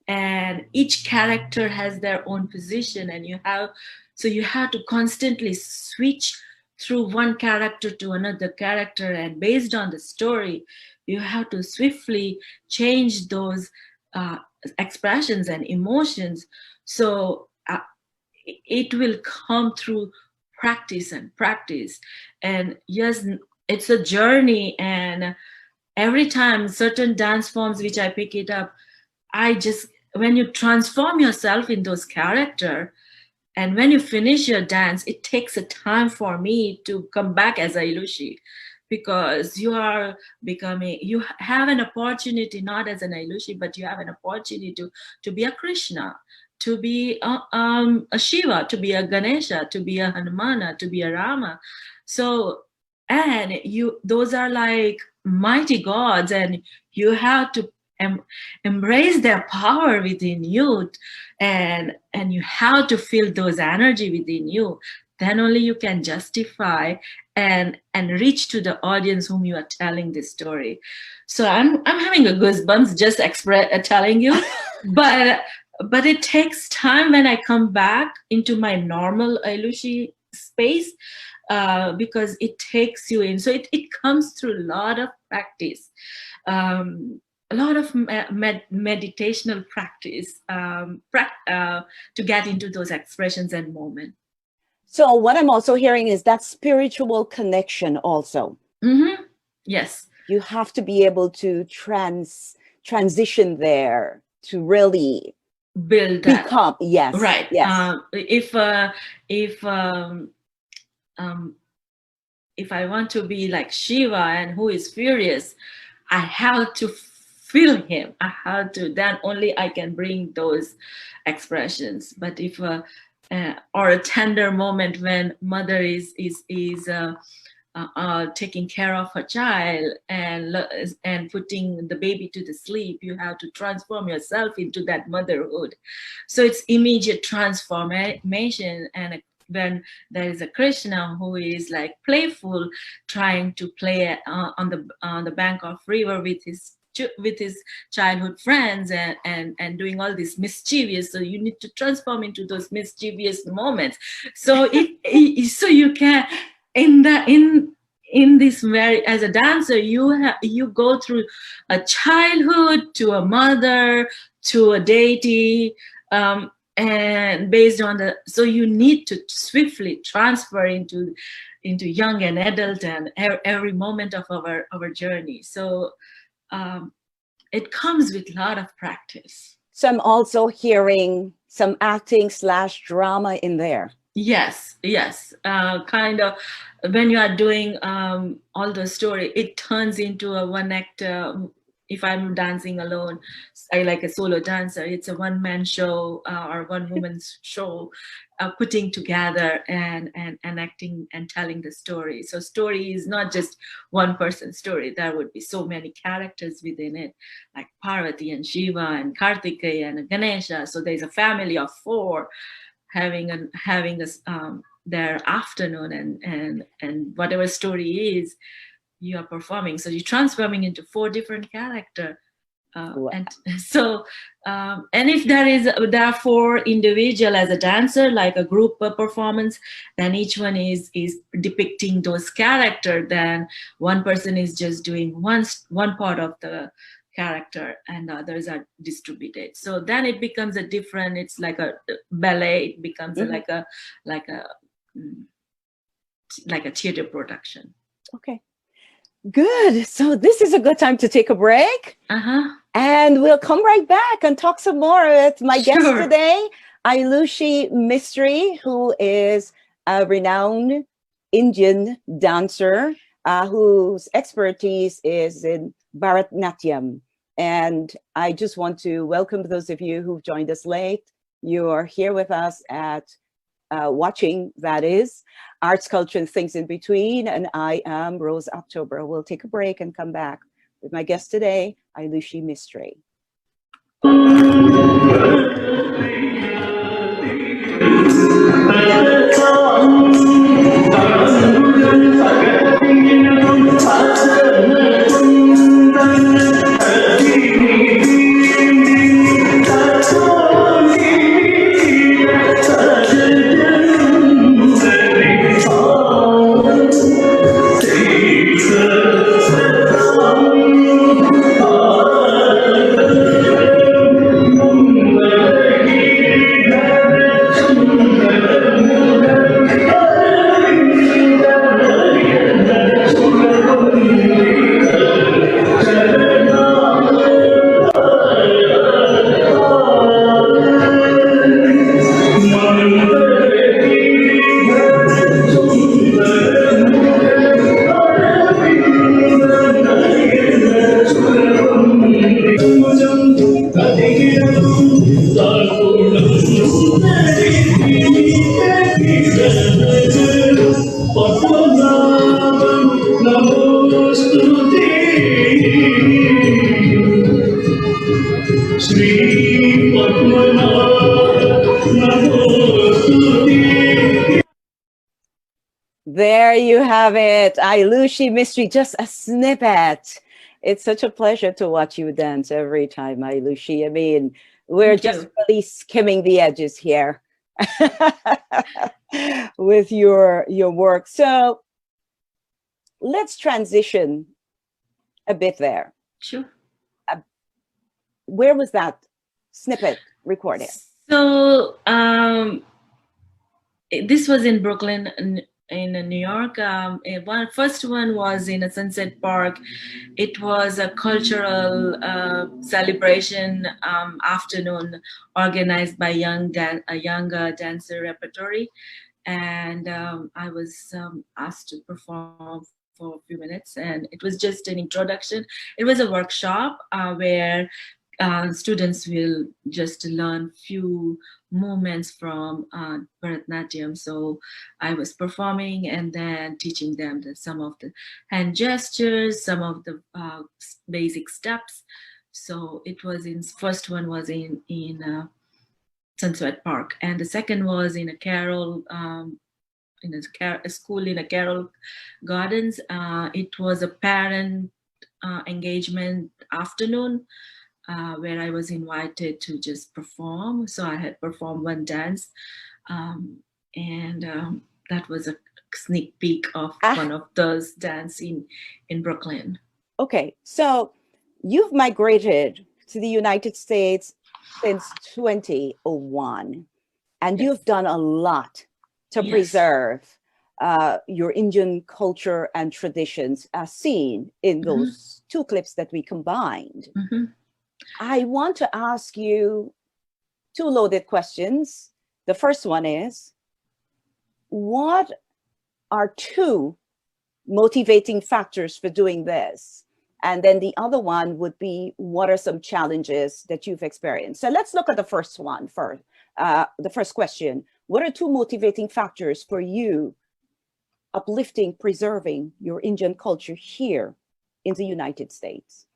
and each character has their own position, and you have to constantly switch through one character to another character, and based on the story, you have to swiftly change those expressions and emotions. So it will come through practice. And yes, it's a journey, and every time certain dance forms which I pick it up, when you transform yourself in those characters, and when you finish your dance, it takes a time for me to come back as Aeilushi, because you have an opportunity, not as an Aeilushi, but you have an opportunity to be a Krishna, to be a Shiva, to be a Ganesha, to be a Hanumana, to be a Rama. So, and those are like mighty gods, and you have to embrace their power within you, and you have to feel those energy within you. Then only you can justify and reach to the audience whom you are telling this story. So I'm having a goosebumps just telling you, but it takes time when I come back into my normal Aeilushi space, because it takes you in. So it comes through a lot of practice. A lot of meditational practice to get into those expressions and moments. So what I'm also hearing is that spiritual connection also. Yes. You have to be able to transition there to really build that. Become, yes. Right. Yes. If I want to be like Shiva and who is furious, I have to feel him. I have to, then only I can bring those expressions. But if or a tender moment when mother is taking care of her child and putting the baby to the sleep, you have to transform yourself into that motherhood. So it's immediate transformation. And when there is a Krishna who is like playful, trying to play on the bank of river with his childhood friends and doing all this mischievous, so you need to transform into those mischievous moments. So so you can in this very, as a dancer, you go through a childhood to a mother to a deity, and based on so you need to swiftly transfer into young and adult and every moment of our journey. So it comes with a lot of practice. So I'm also hearing some acting / drama in there. Yes, kind of. When you are doing all the story, it turns into a one act. If I'm dancing alone, I like a solo dancer. It's a one-man show or one-woman's show, putting together and acting and telling the story. So story is not just one person's story. There would be so many characters within it, like Parvati and Shiva and Kartikeya and Ganesha. So there's a family of 4 having their afternoon, and whatever story is you are performing. So you're transforming into 4 different characters. Wow. And so, and if there are 4 individual as a dancer, like a group performance, then each one is depicting those characters. Then one person is just doing one part of the character, and the others are distributed. So then it becomes a different. It's like a ballet. It becomes like a theater production. Okay. Good. So this is a good time to take a break. And we'll come right back and talk some more with my guest today, Aeilushi Mistry, who is a renowned Indian dancer whose expertise is in Bharatanatyam. And I just want to welcome those of you who've joined us late. You are here with us at watching, that is, Arts, Culture, and Things in Between. And I am Rose October. We'll take a break and come back with my guest today, Aeilushi Mistry. There you have it, Aeilushi Mistry, just a snippet. It's such a pleasure to watch you dance every time, Aeilushi. I mean, we're just really skimming the edges here with your work. So let's transition a bit there. Sure. Where was that snippet recorded? So this was in Brooklyn, in New York. First one was in a Sunset Park. It was a cultural celebration afternoon organized by a young dancer repertory, and I was asked to perform for a few minutes, and it was just an introduction. It was a workshop where students will just learn few movements from Bharatanatyam. So I was performing and then teaching them some of the hand gestures, some of the basic steps. So it was first one was in Sunset Park, and the second was in a Carroll, in a school in a Carroll Gardens. It was a parent engagement afternoon where I was invited to just perform. So I had performed one dance, and that was a sneak peek of one of those dance in Brooklyn. Okay, so you've migrated to the United States since 2001, and Yes. you've done a lot to Yes. preserve your Indian culture and traditions as seen in those two clips that we combined. I want to ask you two loaded questions. The first one is, what are two motivating factors for doing this? And then the other one would be, what are some challenges that you've experienced? So let's look at the first one first. The first question, what are two motivating factors for you uplifting, preserving your Indian culture here in the United States?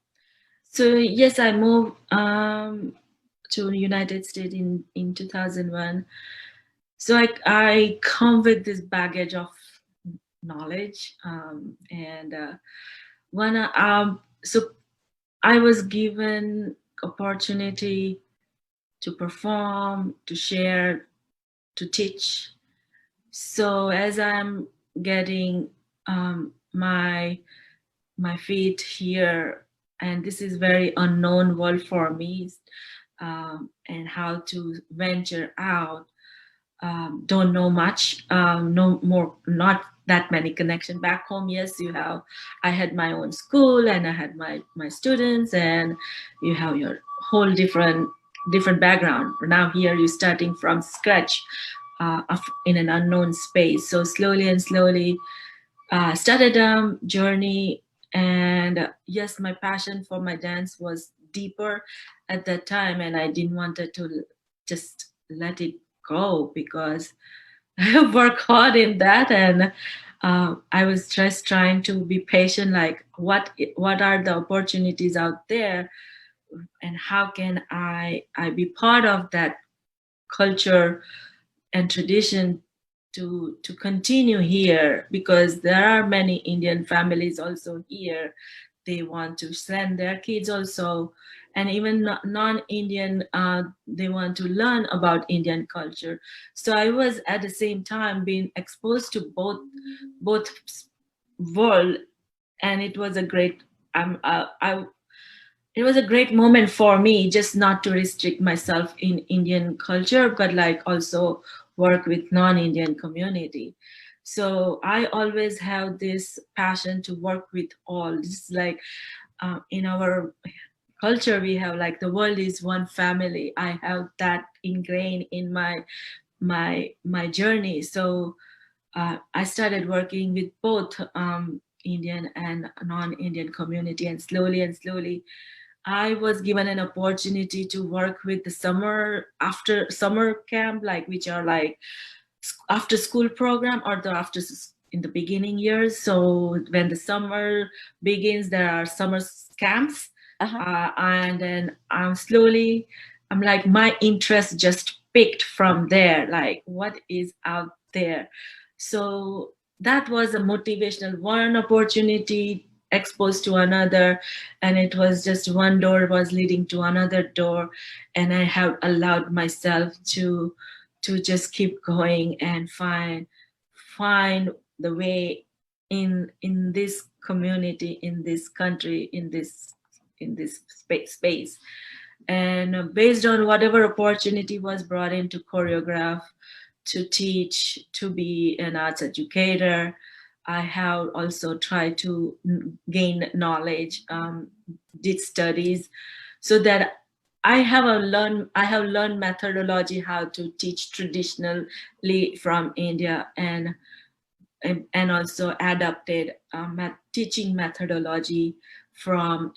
So yes, I moved to the United States in 2001. So I come with this baggage of knowledge, so I was given opportunity to perform, to share, to teach. So as I'm getting my feet here, and this is very unknown world for me, and how to venture out, don't know much, no more, not that many connection back home. Yes, I had my own school and I had my students, and you have your whole different background. Now here you're starting from scratch in an unknown space. So slowly and slowly started a journey. And yes, my passion for my dance was deeper at that time, and I didn't want to just let it go, because I work hard in that, and I was just trying to be patient, like what are the opportunities out there, and how can I be part of that culture and tradition to continue here, because there are many Indian families also here. They want to send their kids also, and even non-Indian, they want to learn about Indian culture. So I was at the same time being exposed to both world, and it was a great it was a great moment for me, just not to restrict myself in Indian culture, but like also work with non-Indian community. So I always have this passion to work with all. Just like in our culture, we have like the world is one family. I have that ingrained in my journey. So I started working with both Indian and non-Indian community, and slowly I was given an opportunity to work with the after summer camp, like which are like after school program, or in the beginning years. So when the summer begins, there are summer camps, and then I'm like, my interest just picked from there, like what is out there. So that was a motivational, one opportunity exposed to another, and it was just one door was leading to another door, and I have allowed myself to just keep going and find the way in this community, in this country, in this space. And based on whatever opportunity was brought in to choreograph, to teach, to be an arts educator, I have also tried to gain knowledge, did studies, so that I have learned methodology how to teach traditionally from India, and and also adapted teaching methodology from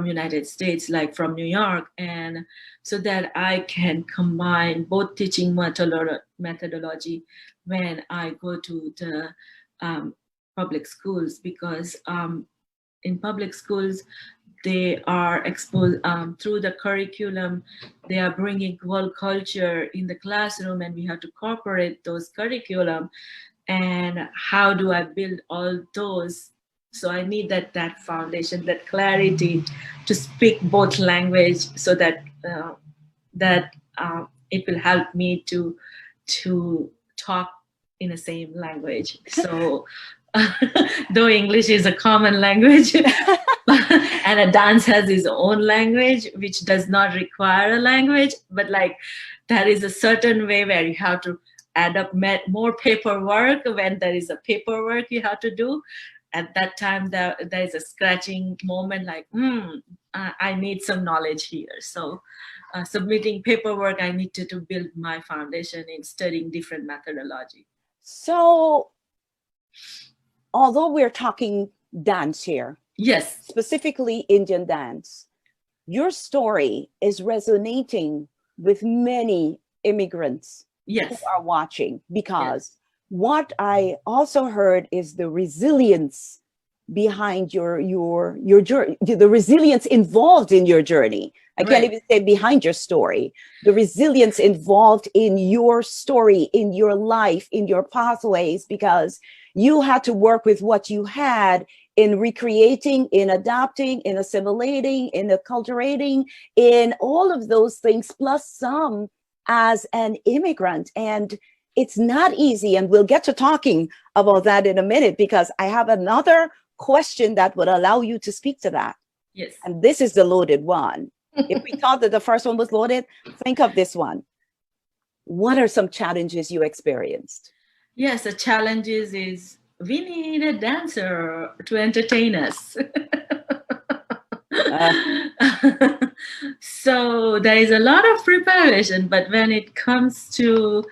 United States, like from New York, and so that I can combine both teaching methodology when I go to the public schools, because in public schools they are exposed through the curriculum. They are bringing world culture in the classroom, and we have to incorporate those curriculum. And how do I build all those? So I need that foundation, that clarity to speak both language, so that it will help me to talk in the same language. So though English is a common language, and a dance has its own language, which does not require a language, but like there is a certain way where you have to add up more paperwork when there is a paperwork you have to do. At that time, there is a scratching moment, like, I need some knowledge here. So submitting paperwork, I need to build my foundation in studying different methodology. So although we're talking dance here, yes, specifically Indian dance, your story is resonating with many immigrants yes, who are watching, because what I also heard is the resilience behind your journey, the resilience involved in your journey. I can't even say behind your story, the resilience involved in your story, in your life, in your pathways, because you had to work with what you had in recreating, in adapting, in assimilating, in acculturating, in all of those things, plus some as an immigrant. And it's not easy. And we'll get to talking about that in a minute, because I have another question that would allow you to speak to that. yes. And this is the loaded one. If we thought that the first one was loaded, think of this one. What are some challenges you experienced? Yes, the challenges is we need a dancer to entertain us. So there is a lot of preparation, but when it comes to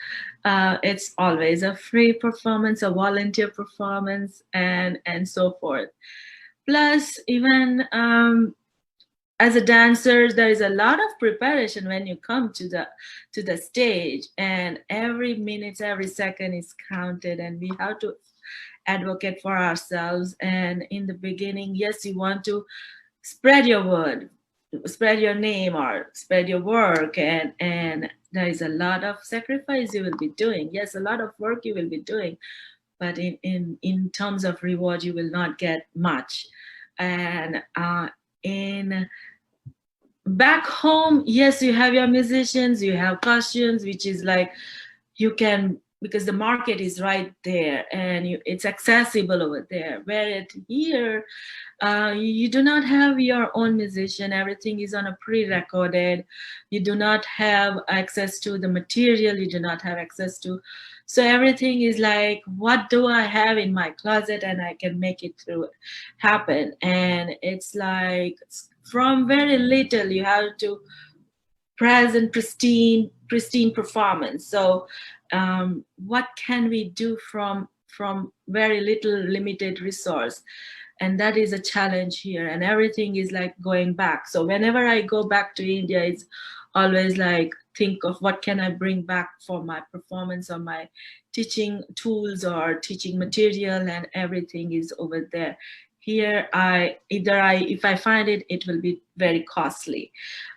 it's always a free performance, a volunteer performance, and so forth. Plus, even as a dancer, there is a lot of preparation when you come to the stage, and every minute, every second is counted, and we have to advocate for ourselves. And in the beginning, yes, you want to spread your word, spread your name, or spread your work, and there is a lot of sacrifice you will be doing. Yes, a lot of work you will be doing, but in terms of reward, you will not get much. And in back home, yes, you have your musicians, you have costumes, which is like you can, because the market is right there and it's accessible over there. Where here, you do not have your own musician. Everything is on a pre-recorded. You do not have access to the material. You do not have access to, so everything is like, what do I have in my closet and I can make it through happen. And it's like from very little you have to present pristine performance. So what can we do from very little limited resource? And that is a challenge here, and everything is like going back. So whenever I go back to India, it's always like think of what can I bring back for my performance or my teaching tools or teaching material, and everything is over there. Here, if I find it, it will be very costly.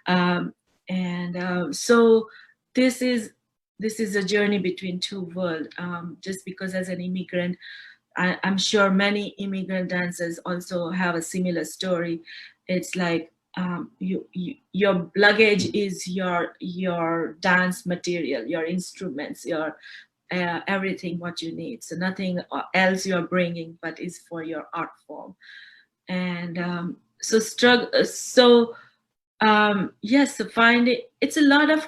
So this is a journey between two worlds. Just because as an immigrant, I'm sure many immigrant dancers also have a similar story. It's like your luggage is your dance material, your instruments, your everything what you need. So nothing else you're bringing, but is for your art form. And yes, find it. It's a lot of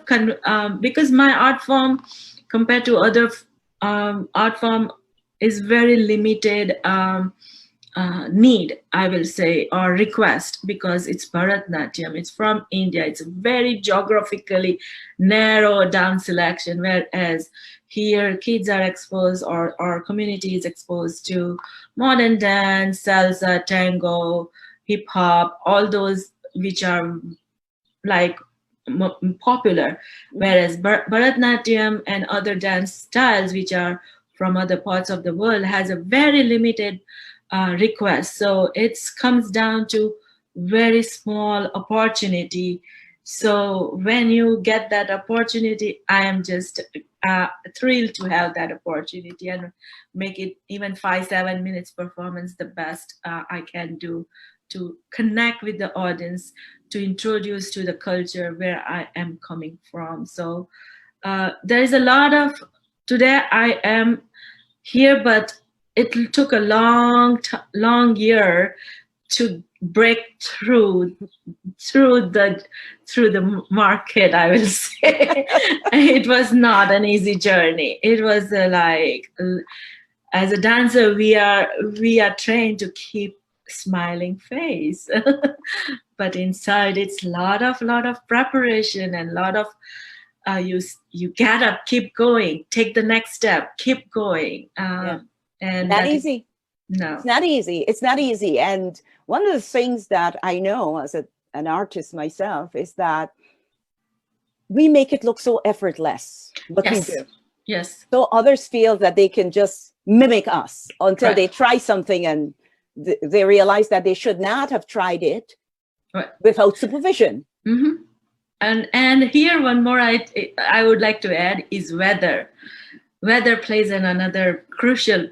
because my art form compared to other art form is very limited need, I will say, or request, because it's Bharatanatyam, it's from India, it's a very geographically narrow down selection, whereas here kids are exposed, or our community is exposed to modern dance, salsa, tango, hip hop, all those which are like popular, whereas Bharatanatyam and other dance styles which are from other parts of the world has a very limited request. So it comes down to very small opportunity. So when you get that opportunity, I am just thrilled to have that opportunity and make it even 5-7 minutes performance the best I can do to connect with the audience, to introduce to the culture where I am coming from. So there is a lot of, today I am here, but it took a long year to break through the market, I will say. It was not an easy journey. It was as a dancer, we are trained to keep smiling face, but inside it's lot of preparation and lot of you get up, keep going, take the next step, keep going. And not easy. No, It's not easy. It's not easy. And one of the things that I know as an artist myself is that we make it look so effortless, what we do. Yes. So others feel that they can just mimic us until they try something and they realize that they should not have tried it without supervision. Mm-hmm. And here one more I would like to add is weather. Weather plays another crucial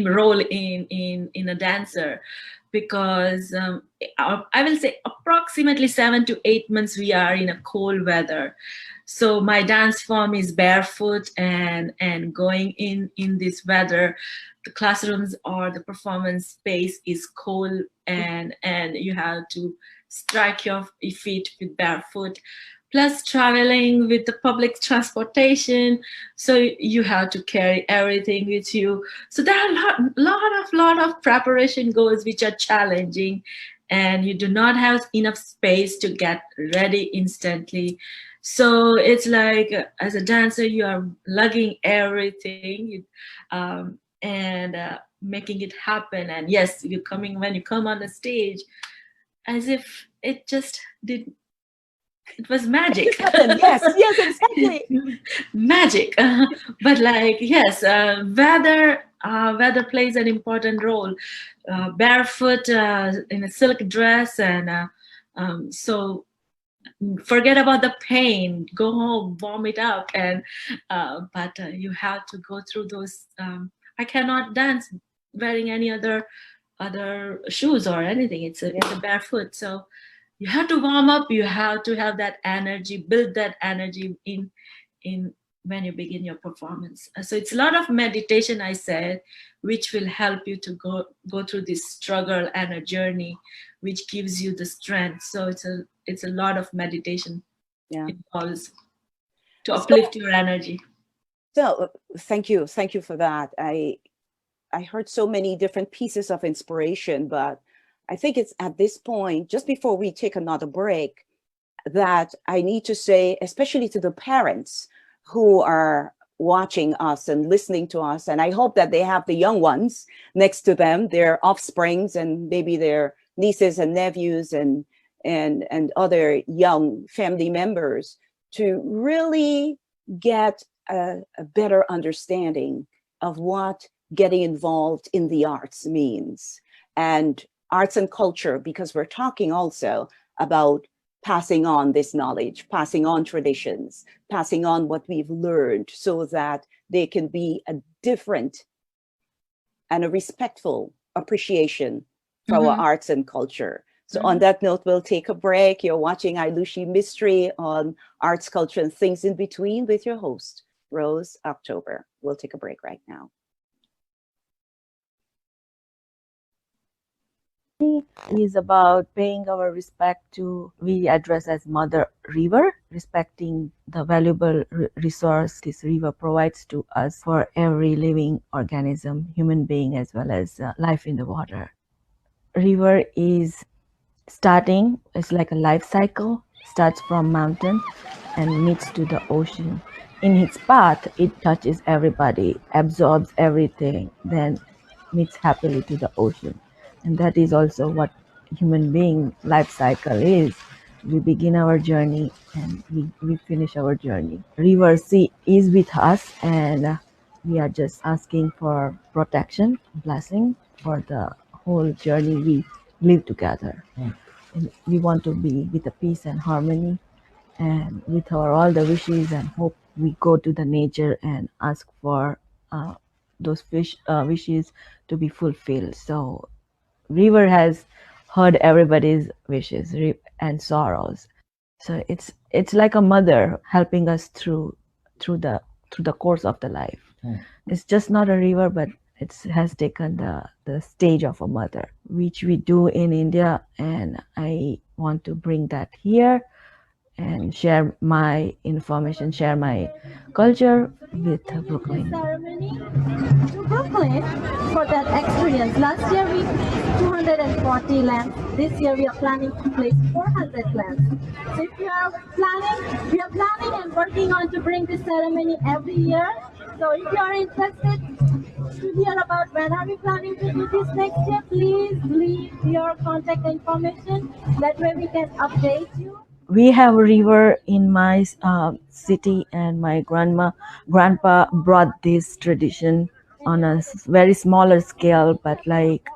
role in a dancer, because I will say approximately 7 to 8 months we are in a cold weather. So my dance form is barefoot and going in this weather. The classrooms or the performance space is cold, and you have to strike your feet with barefoot, plus traveling with the public transportation, so you have to carry everything with you. So there are lot of preparation goals which are challenging, and you do not have enough space to get ready instantly. So it's like as a dancer you are lugging everything and making it happen. And yes, when you come on the stage, as if it just did. It was magic. Yes, exactly. Magic. But like, yes, weather plays an important role. Barefoot in a silk dress, and so forget about the pain. Go home, warm it up, and but you have to go through those. I cannot dance wearing any other shoes or anything. It's a barefoot, so you have to warm up. You have to have that energy, build that energy in when you begin your performance. So it's a lot of meditation, I said, which will help you to go through this struggle and a journey, which gives you the strength. So it's a lot of meditation involves to uplift your energy. So thank you for that. I heard so many different pieces of inspiration, but I think it's at this point, just before we take another break, that I need to say, especially to the parents who are watching us and listening to us, and I hope that they have the young ones next to them, their offsprings and maybe their nieces and nephews and other young family members, to really get a better understanding of what getting involved in the arts means, and arts and culture, because we're talking also about passing on this knowledge, passing on traditions, passing on what we've learned, so that they can be a different and a respectful appreciation for our arts and culture. So on that note, we'll take a break. You're watching Aeilushi Mistry on Arts, Culture, and Things in Between with your host, Rose October. We'll take a break right now. Is about paying our respect to, we address as Mother River, respecting the valuable resource this river provides to us for every living organism, human being, as well as life in the water. River is starting, it's like a life cycle, starts from mountain and meets to the ocean. in its path, it touches everybody, absorbs everything, then meets happily to the ocean. And that is also what human being life cycle is. We begin our journey and we finish our journey. River sea is with us, and we are just asking for protection, blessing for the whole journey we live together. And we want to be with the peace and harmony, and with our all the wishes and hope, we go to the nature and ask for those wishes to be fulfilled. So river has heard everybody's wishes and sorrows. So it's like a mother helping us through the course of the life. It's just not a river, but it has taken the stage of a mother, which we do in India, and I want to bring that here and share my information, share my culture with Brooklyn. Ceremony to Brooklyn for that experience. Last year we placed 240 lamps. This year we are planning to place 400 lamps. So if you are planning, we are planning and working on to bring this ceremony every year. So if you are interested to hear about when are we planning to do this next year, please leave your contact information. That way we can update you. We have a river in my city, and my grandpa brought this tradition on a very smaller scale, but like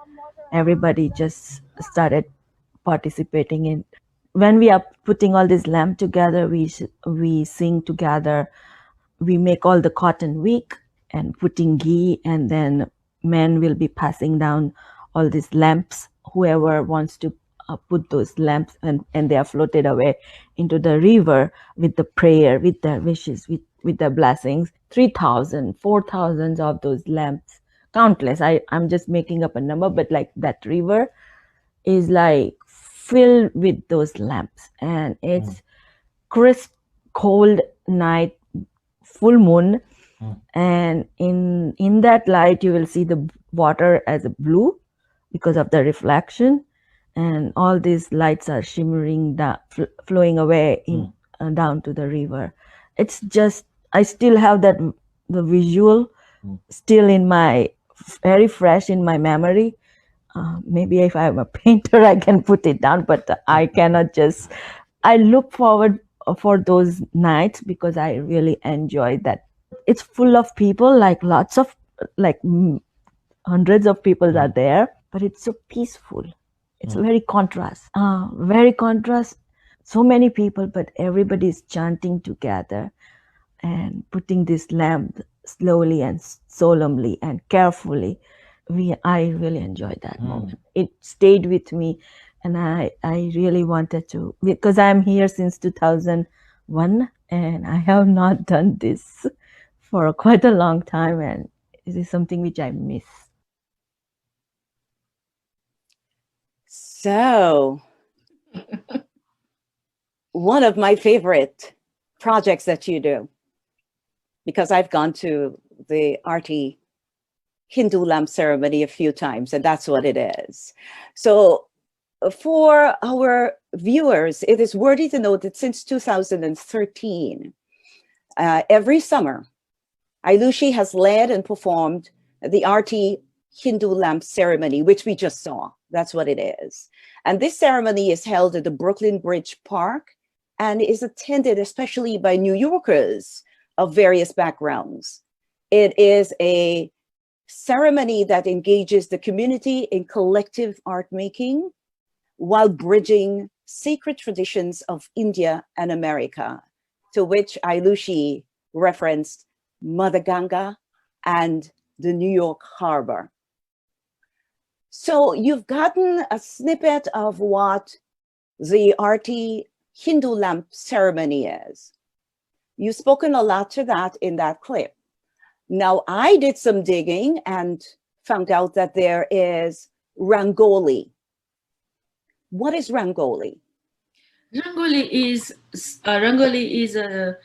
everybody just started participating in. When we are putting all this lamp together, we sing together. We make all the cotton wick and putting ghee, and then men will be passing down all these lamps. Whoever wants to put those lamps, and they are floated away into the river with the prayer, with their wishes, with their blessings. 3,000, 4,000 of those lamps, countless. I'm just making up a number, but like that river is like filled with those lamps, and it's crisp, cold night, full moon, and in that light you will see the water as a blue because of the reflection, and all these lights are shimmering down, flowing away down to the river. It's just, I still have the visual still in my, very fresh in my memory. Maybe if I'm a painter I can put it down, but I cannot. Just, I look forward for those nights because I really enjoy that. It's full of people, like lots of, like hundreds of people are there, but it's so peaceful. It's very contrast, so many people, but everybody's chanting together and putting this lamp slowly and solemnly and carefully. I really enjoyed that moment. It stayed with me, and I really wanted to, because I'm here since 2001 and I have not done this for quite a long time, and it is something which I miss. So, one of my favorite projects that you do, because I've gone to the Aarti Hindu lamp ceremony a few times, and that's what it is. So for our viewers, it is worthy to note that since 2013, every summer, Aeilushi has led and performed the Aarti Hindu lamp ceremony, which we just saw. That's what it is. And this ceremony is held at the Brooklyn Bridge Park and is attended especially by New Yorkers of various backgrounds. It is a ceremony that engages the community in collective art making while bridging sacred traditions of India and America, to which Aeilushi referenced Mother Ganga and the New York Harbor. So you've gotten a snippet of what the Aarti Hindu lamp ceremony is. You've spoken a lot to that in that clip. Now, I did some digging and found out that there is Rangoli. What is Rangoli? Rangoli is a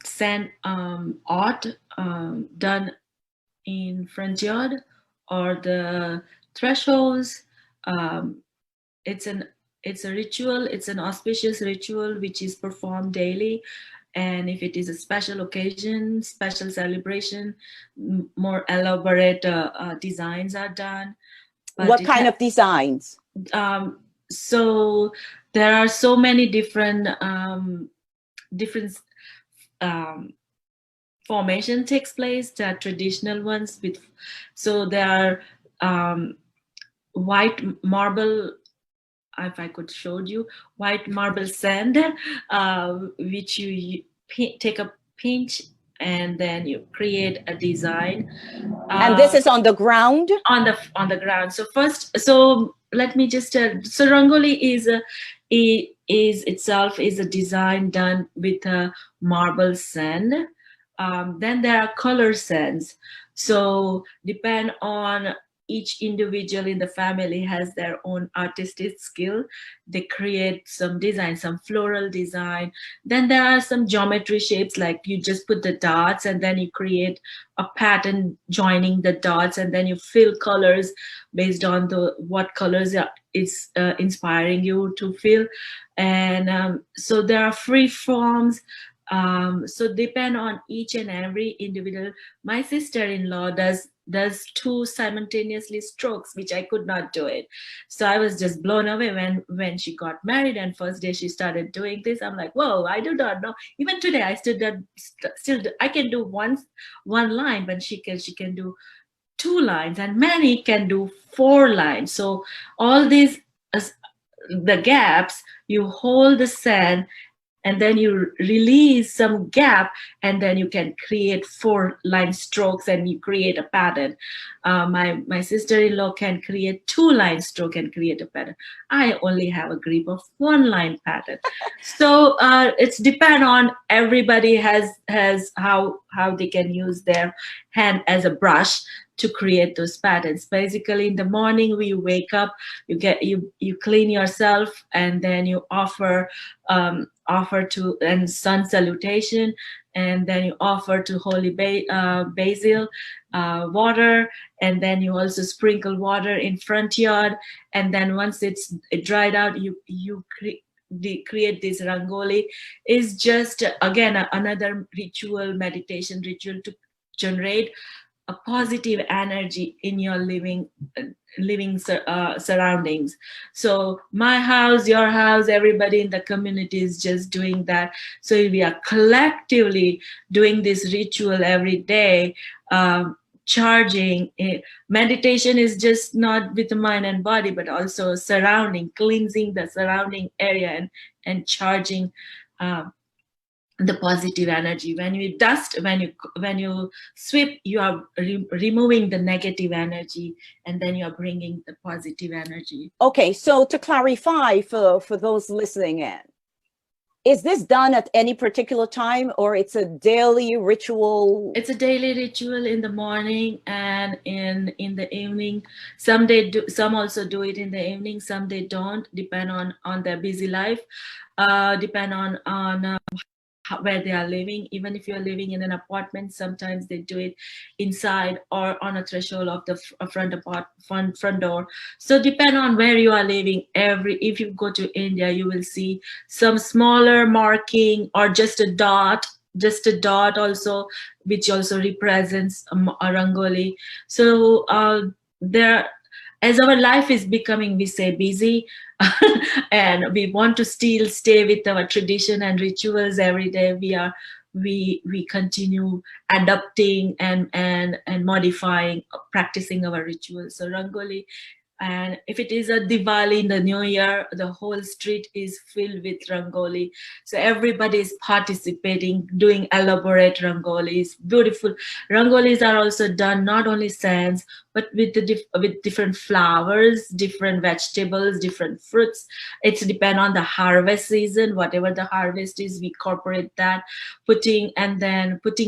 sand art done in front yard or the thresholds. It's a ritual. It's an auspicious ritual which is performed daily And if it is a special occasion, special celebration, more elaborate designs are done. But What kind of designs? So there are so many different formation takes place. There are traditional ones with, so there are white marble, if I could show you, white marble sand, which you take a pinch and then you create a design. And this is on the ground? On the ground. So first, so let me just so Rangoli is itself a design done with a marble sand. Then there are color sands. So depend on each individual in the family has their own artistic skill. They create some design, some floral design. Then there are some geometry shapes, like you just put the dots and then you create a pattern joining the dots, and then you fill colors based on what colors is inspiring you to fill. And so there are free forms. So depend on each and every individual. My sister-in-law does two simultaneously strokes, which I could not do it. So I was just blown away when she got married, and first day she started doing this. I'm like, whoa, I do not know. Even today, I still I can do one line, but she can do 2 lines, and many can do 4 lines. So all these the gaps, you hold the sand and then you release some gap, and then you can create 4 line strokes and you create a pattern. My sister-in-law can create 2 line stroke and create a pattern. I only have a grip of 1 line pattern. So it's depend on everybody has how they can use their hand as a brush to create those patterns. Basically, in the morning when you wake up, you clean yourself, and then you offer to and sun salutation, and then you offer to holy basil water, and then you also sprinkle water in front yard, and then once it dried out, you create this rangoli. Is just again another ritual, meditation ritual to generate a positive energy in your living surroundings. So my house, your house, everybody in the community is just doing that. So we are collectively doing this ritual every day, charging. Meditation is just not with the mind and body, but also cleansing the surrounding area and charging the positive energy. When you dust, when you sweep, you are removing the negative energy, and then you are bringing the positive energy. Okay, so to clarify for those listening in, is this done at any particular time, or it's a daily ritual? It's a daily ritual in the morning and in the evening. Some also do it in the evening, some they don't, depend on their busy life, depend on where they are living. Even if you're living in an apartment, sometimes they do it inside or on a threshold of the front door. So depend on where you are living. If you go to India, you will see some smaller marking or just a dot also, which also represents a rangoli. So as our life is becoming, we say, busy, and we want to still stay with our tradition and rituals every day, we continue adapting and modifying, practicing our rituals. So rangoli, and if it is a Diwali in the new year, the whole street is filled with rangoli. So everybody is participating, doing elaborate rangolis. Beautiful rangolis are also done not only sands, but with different flowers, different vegetables, different fruits. It's depend on the harvest season. Whatever the harvest is, we incorporate that, putting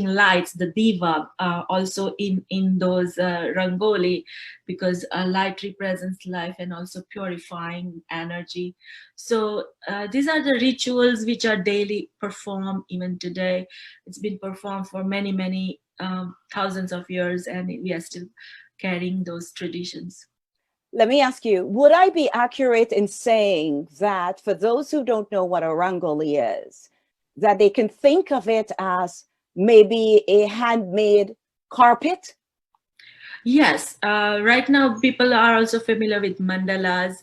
lights, the diva, also in those rangoli, because light represents life and also purifying energy. So these are the rituals which are daily performed even today. It's been performed for many thousands of years, and we are still carrying those traditions. Let me ask you, would I be accurate in saying that for those who don't know what a rangoli is, that they can think of it as maybe a handmade carpet? Yes, right now people are also familiar with mandalas.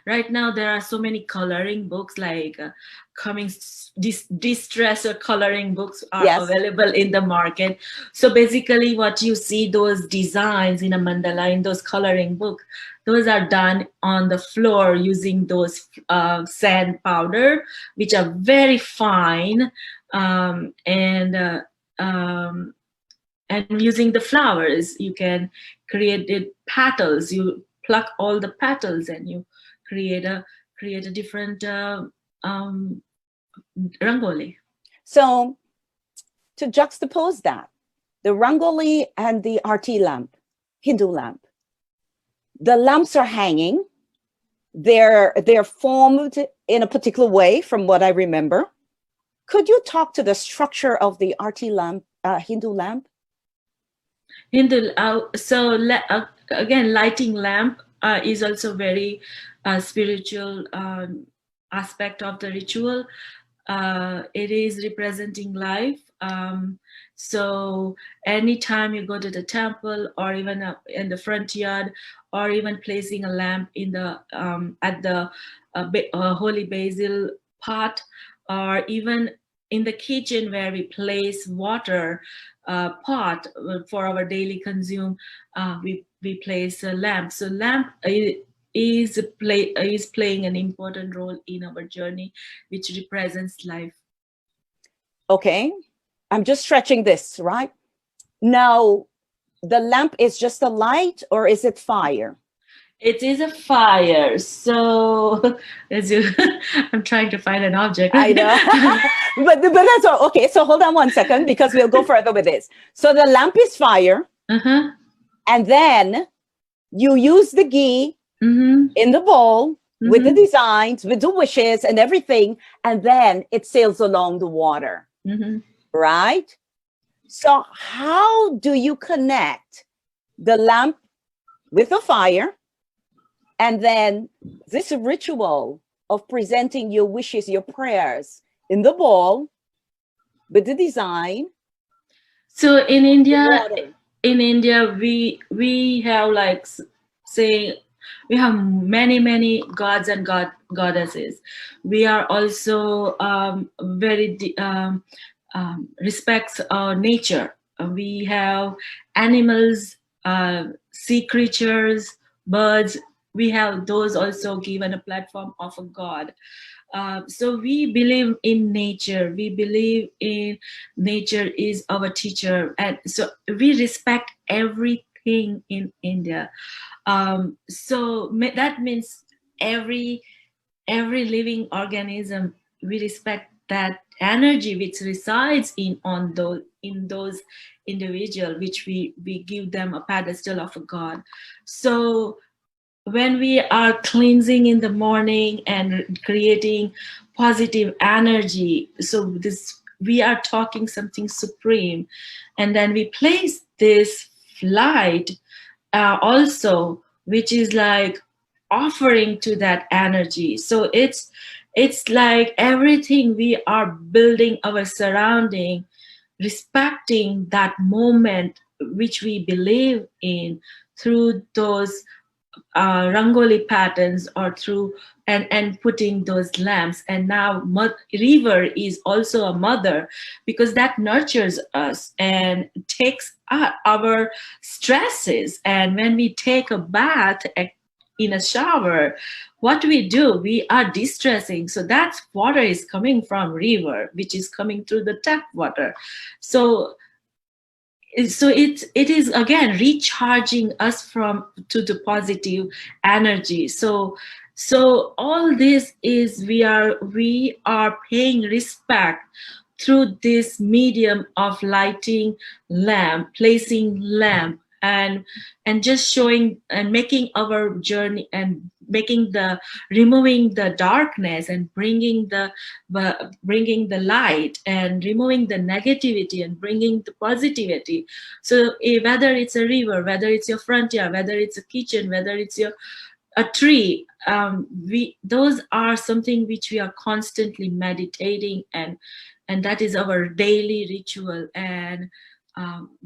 Right now there are so many coloring books like distress or coloring books are Yes. available in the market. So basically what you see, those designs in a mandala, in those coloring book, those are done on the floor using those sand powder, which are very fine, and using the flowers, you can create the petals. You pluck all the petals and you create a different rangoli. So to juxtapose that, the rangoli and the arti lamp, Hindu lamp, the lamps are hanging. They're formed in a particular way, from what I remember. Could you talk to the structure of the arti lamp, Hindu lamp? Again, lighting lamp is also very spiritual aspect of the ritual. It is representing life. So anytime you go to the temple, or even in the front yard, or even placing a lamp in the at the holy basil pot, or even in the kitchen where we place water pot for our daily consume, we place a lamp. So lamp is playing an important role in our journey, which represents life. Okay, I'm just stretching this, right? Now, the lamp is just a light, or is it fire? It is a fire. So I'm trying to find an object. I know. but that's all. Okay, so hold on one second, because we'll go further with this. So the lamp is fire. Uh-huh. And then you use the ghee in the bowl with the designs, with the wishes and everything. And then it sails along the water, right? So how do you connect the lamp with the fire, and then this ritual of presenting your wishes, your prayers in the bowl with the design? So in India, we have, like, say, we have many gods and goddesses. We are also very respects nature. We have animals, sea creatures, birds. We have those also given a platform of a god. So we believe in nature. We believe in nature is our teacher, and so we respect everything in India. So that means every living organism, we respect that energy which resides in those individual, which we give them a pedestal of a god. So when we are cleansing in the morning and creating positive energy, so this, we are talking something supreme, and then we place this light also, which is like offering to that energy. So it's like everything, we are building our surrounding, respecting that moment which we believe in through those rangoli patterns, or through and putting those lamps. And now river is also a mother, because that nurtures us and takes our stresses. And when we take a bath in a shower, what we do, we are distressing. So that water is coming from river, which is coming through the tap water. So it is again recharging us to the positive energy. So all this is, we are paying respect through this medium of lighting lamp, placing lamp, and just showing and making our journey, and removing the darkness, and bringing the light, and removing the negativity and bringing the positivity. So whether it's a river, whether it's your front yard, whether it's a kitchen, whether it's a tree, those are something which we are constantly meditating and that is our daily ritual. And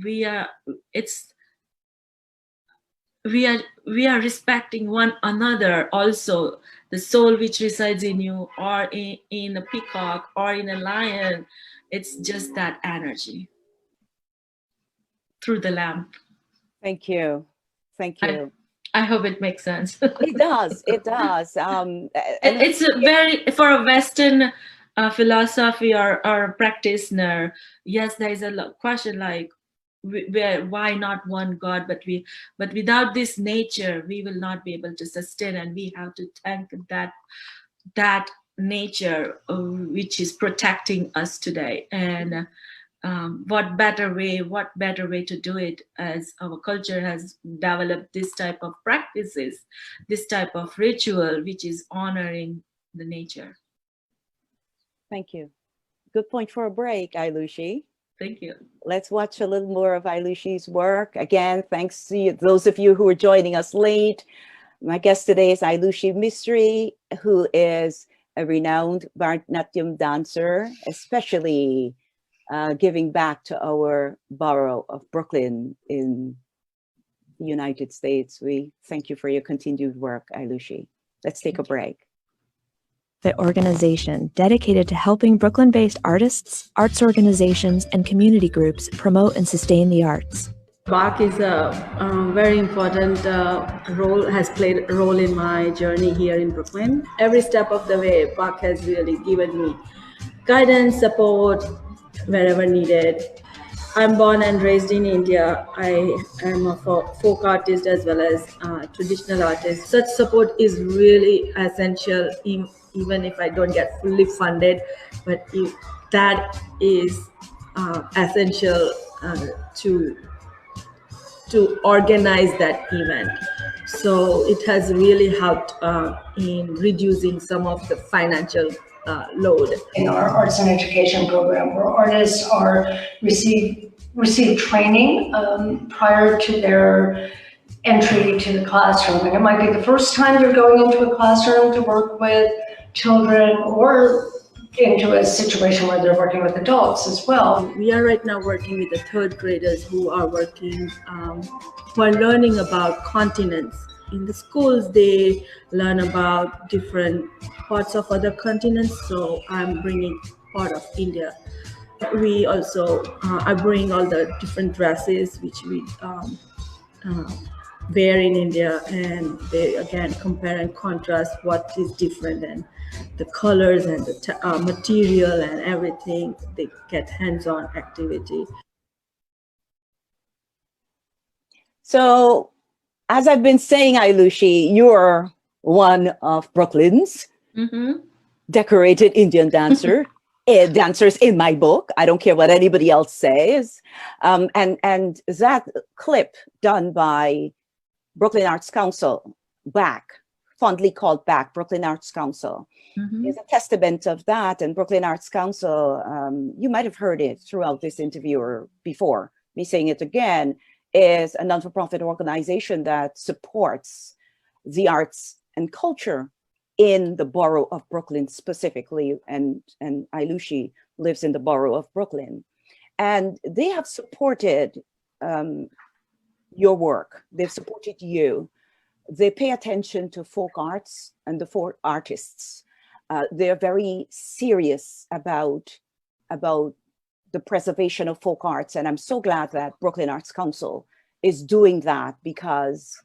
we are respecting one another also. The soul which resides in you, or in a peacock, or in a lion, it's just that energy through the lamp. Thank you. Thank you. I hope it makes sense. It does. It does. It's a very, for a Western philosophy or practitioner, yes, there is a question like, why not one God? But without this nature, we will not be able to sustain, and we have to thank that nature which is protecting us today. And what better way to do it, as our culture has developed this type of practices, this type of ritual, which is honoring the nature. Thank you. Good point for a break, Aeilushi. Thank you. Let's watch a little more of Ailushi's work. Again, thanks to you, those of you who are joining us late. My guest today is Aeilushi Mistry, who is a renowned Bharatanatyam dancer, especially giving back to our borough of Brooklyn in the United States. We thank you for your continued work, Aeilushi. Let's take a break. The organization dedicated to helping Brooklyn-based artists, arts organizations, and community groups promote and sustain the arts. Bach is a very important has played a role in my journey here in Brooklyn. Every step of the way, Bach has really given me guidance, support, wherever needed. I'm born and raised in India. I am a folk artist as well as traditional artist. Such support is really essential, even if I don't get fully funded, but that is essential to organize that event. So it has really helped in reducing some of the financial load. In our arts and education program, where artists receive training prior to their entry to the classroom. And it might be the first time they're going into a classroom to work with children, or into a situation where they're working with adults as well. We are right now working with the third graders who are working, who are learning about continents. In the schools, they learn about different parts of other continents. So I'm bringing part of India. We also, I bring all the different dresses which we wear in India, and they again compare and contrast what is different, and the colors and the material and everything. They get hands-on activity. So, as I've been saying, Aeilushi, you're one of Brooklyn's decorated Indian dancers in my book. I don't care what anybody else says. And that clip done by Brooklyn Arts Council, fondly called BAC, Brooklyn Arts Council, is a testament of that. And Brooklyn Arts Council, you might have heard it throughout this interview or before me saying it again, is a non-for-profit organization that supports the arts and culture in the borough of Brooklyn specifically, and Aeilushi lives in the borough of Brooklyn. And they have supported your work. They've supported you. They pay attention to folk arts and the folk artists. They're very serious about the preservation of folk arts. And I'm so glad that Brooklyn Arts Council is doing that, because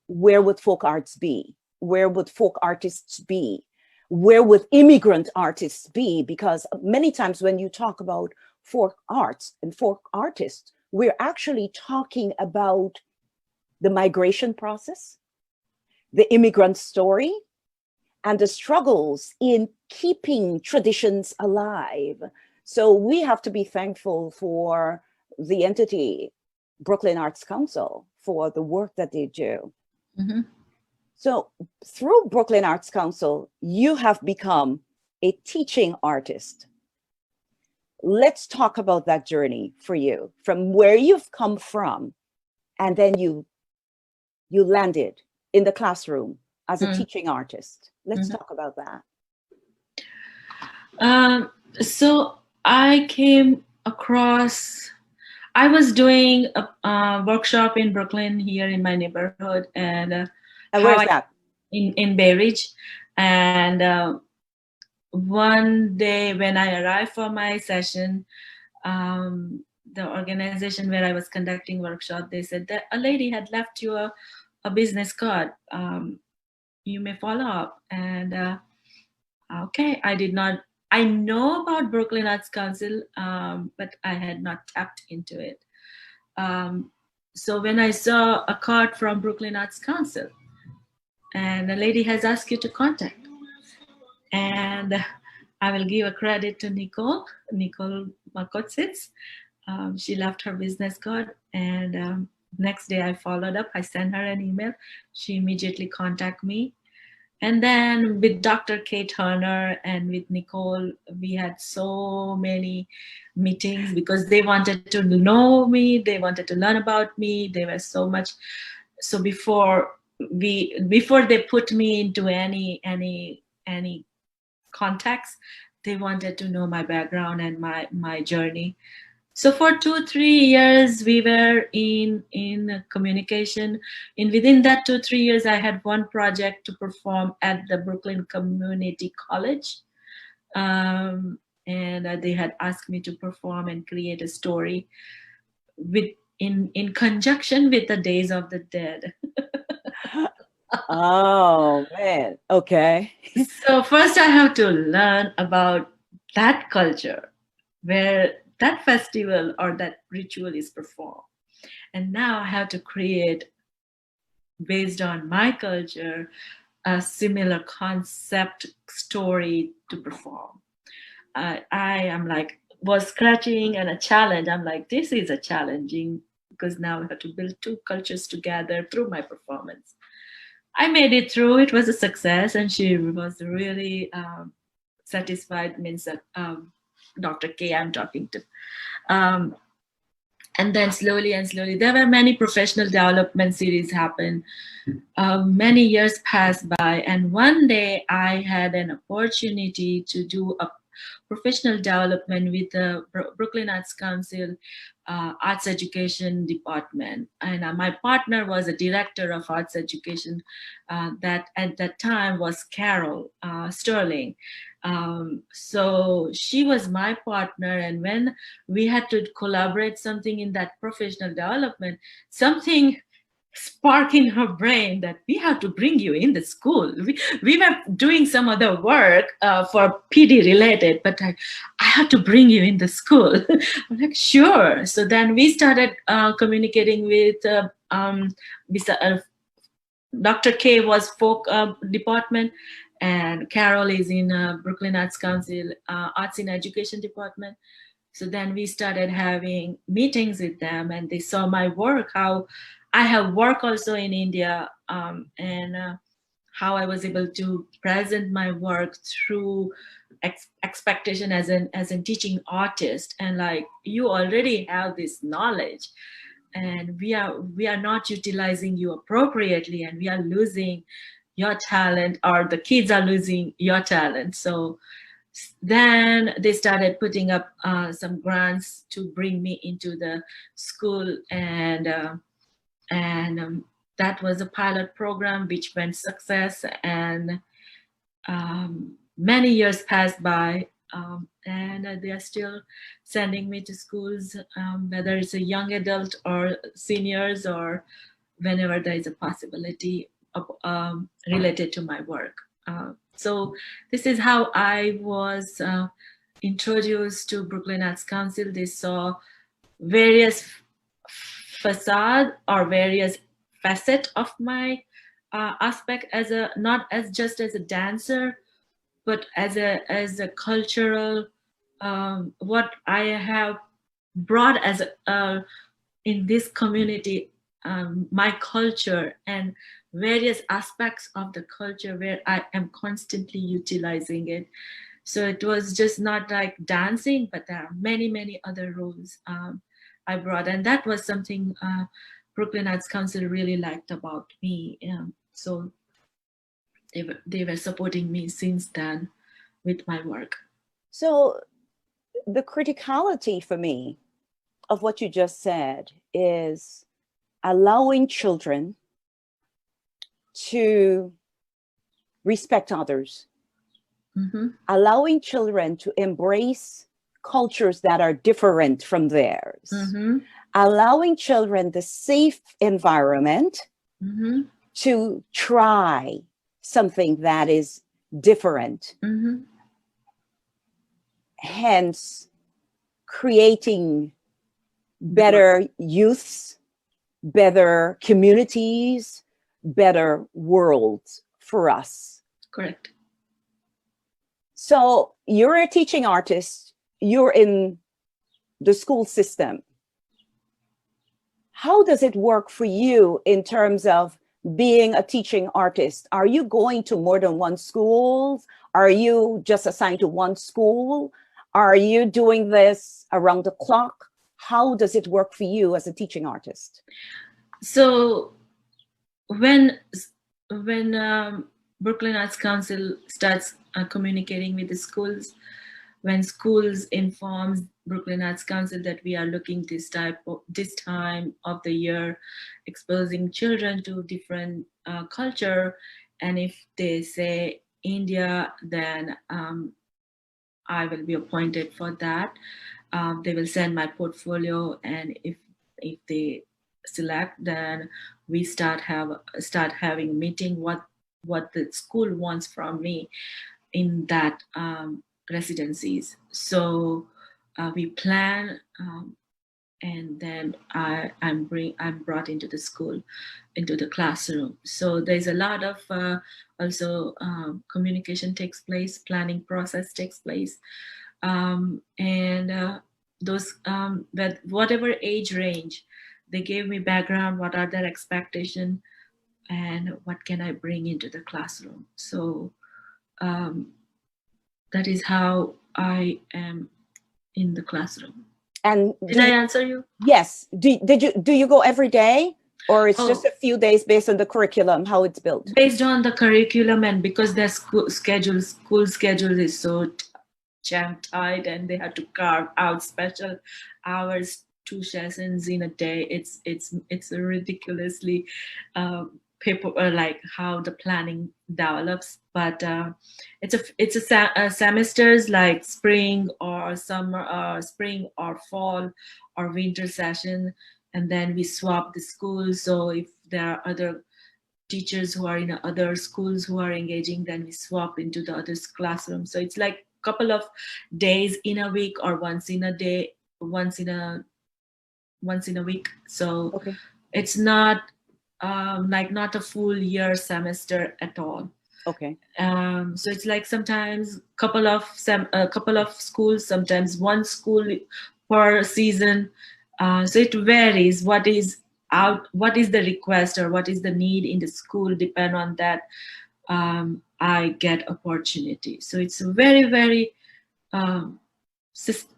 where would folk arts be? Where would folk artists be? Where would immigrant artists be? Because many times when you talk about folk arts and folk artists, we're actually talking about the migration process, the immigrant story, and the struggles in keeping traditions alive. So we have to be thankful for the entity, Brooklyn Arts Council, for the work that they do. So through Brooklyn Arts Council, you have become a teaching artist. Let's talk about that journey for you, from where you've come from, and then you landed in the classroom as a teaching artist. Let's talk about that. So I came across, I was doing a workshop in Brooklyn here in my neighborhood, and where's that? In Bay Ridge. And one day when I arrived for my session, the organization where I was conducting workshop, they said that a lady had left you a business card. You may follow up. And okay, I know about Brooklyn Arts Council, but I had not tapped into it. So when I saw a card from Brooklyn Arts Council, and the lady has asked you to contact, and I will give a credit to Nicole Makotsits. She left her business card, and next day I followed up. I sent her an email. She immediately contacted me. And then with Dr. Kay Turner and with Nicole, we had so many meetings because they wanted to know me. They wanted to learn about me. They were so much. So before they put me into any context, they wanted to know my background and my journey. So for 2-3 years, we were in communication. And within that 2-3 years, I had one project to perform at the Brooklyn Community College. And they had asked me to perform and create a story in conjunction with the Days of the Dead. Oh, man. Okay. So first I have to learn about that culture where that festival or that ritual is performed. And now I have to create, based on my culture, a similar concept story to perform. I am like, was scratching and a challenge. I'm like, this is a challenging, because now I have to build two cultures together through my performance. I made it through. It was a success, and she was really satisfied. Means that Dr. K I'm talking to. And then slowly and slowly, there were many professional development series happen. Many years passed by, and one day I had an opportunity to do a professional development with the Brooklyn Arts Council Arts Education Department. And my partner was a director of arts education that at that time was Carol Sterling. So she was my partner, and when we had to collaborate something in that professional development, something spark in her brain that we have to bring you in the school. We were doing some other work for PD related, but I have to bring you in the school. I'm like, sure. So then we started communicating with Dr. K was folk department, and Carol is in Brooklyn Arts Council Arts in Education Department. So then we started having meetings with them, and they saw my work, how I have work also in India, and how I was able to present my work through expectation as an teaching artist. And like, you already have this knowledge, and we are not utilizing you appropriately, and we are losing your talent, or the kids are losing your talent. So then they started putting up some grants to bring me into the school, and that was a pilot program which went success, and many years passed by, and they are still sending me to schools, whether it's a young adult or seniors, or whenever there is a possibility of, related to my work. So this is how I was introduced to Brooklyn Arts Council. They saw various facade or various facet of my aspect as a, not as just as a dancer, but as a cultural, what I have brought as a, in this community, my culture and various aspects of the culture where I am constantly utilizing it. So it was just not like dancing, but there are many other roles I brought, and that was something Brooklyn Arts Council really liked about me. So they were supporting me since then with my work. So the criticality for me of what you just said is allowing children to respect others, allowing children to embrace cultures that are different from theirs, allowing children the safe environment to try something that is different. Hence, creating better youths, better communities, better worlds for us. Correct. So you're a teaching artist, you're in the school system. How does it work for you in terms of being a teaching artist? Are you going to more than one school? Are you just assigned to one school? Are you doing this around the clock? How does it work for you as a teaching artist? So when Brooklyn Arts Council starts communicating with the schools, when schools informs Brooklyn Arts Council that we are looking this time of the year, exposing children to different culture, and if they say India, then I will be appointed for that. They will send my portfolio, and if they select, then we start having a meeting what the school wants from me in that residencies. So we plan, and then I'm brought into the school, into the classroom. So there's a lot of also communication takes place, planning process takes place, and those with whatever age range, they gave me background, what are their expectations, and what can I bring into the classroom. So that is how I am in the classroom. And did I answer you? Yes. Do you go every day, or it's just a few days based on the curriculum, how it's built? Based on the curriculum, and because their school schedule is so jam-tight, and they had to carve out special hours, 2 sessions in a day. It's a ridiculously paper, like how the planning develops. But it's a semesters like spring or summer, spring or fall or winter session, and then we swap the schools. So if there are other teachers who are in other schools who are engaging, then we swap into the other classroom. So it's like a couple of days in a week, or once in a day, once in a week. So it's not like not a full year semester at all. Okay. So it's like sometimes a couple of schools, sometimes one school per season. So it varies. What is the request or what is the need in the school? Depend on that. I get opportunity. So it's a very, very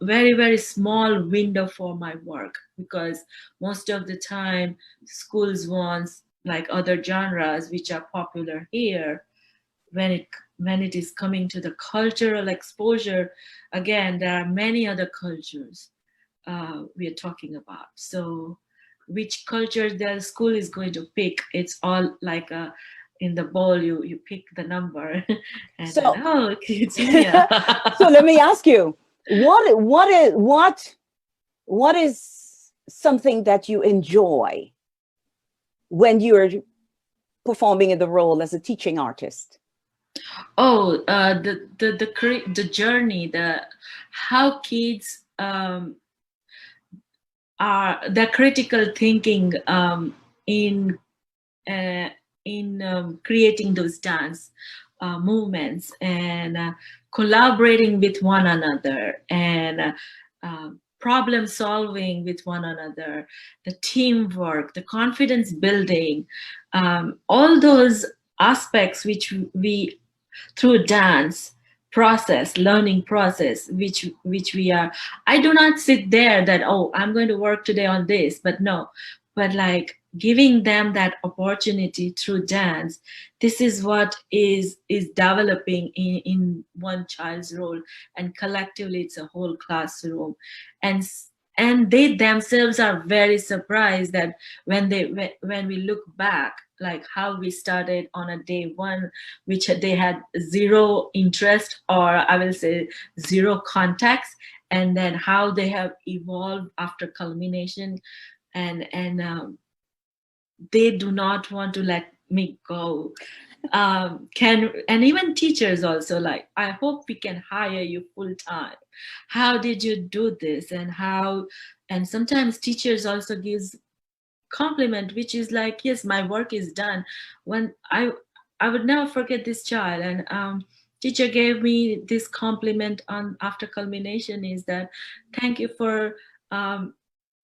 very small window for my work, because most of the time schools want like other genres which are popular here. When it is coming to the cultural exposure, again, there are many other cultures we are talking about. So which culture the school is going to pick, it's all like in the bowl, you pick the number and so then, it's India. So let me ask you, what is something that you enjoy when you're performing in the role as a teaching artist? The journey, how kids are the critical thinking in creating those dance movements, and collaborating with one another, and problem solving with one another, the teamwork, the confidence building, all those aspects which we through dance process, learning process, which we are. I do not sit there that, oh, I'm going to work today on this, but no, but like giving them that opportunity through dance, this is what is developing in one child's role, and collectively it's a whole classroom. And they themselves are very surprised that when we look back, like how we started on a day one, which they had zero interest, or I will say zero context, and then how they have evolved after culmination, and they do not want to let me go. And even teachers also, like, I hope we can hire you full time. How did you do this? And sometimes teachers also gives compliment, which is like, yes, my work is done. When I would never forget this child, and teacher gave me this compliment on after culmination, is that thank you for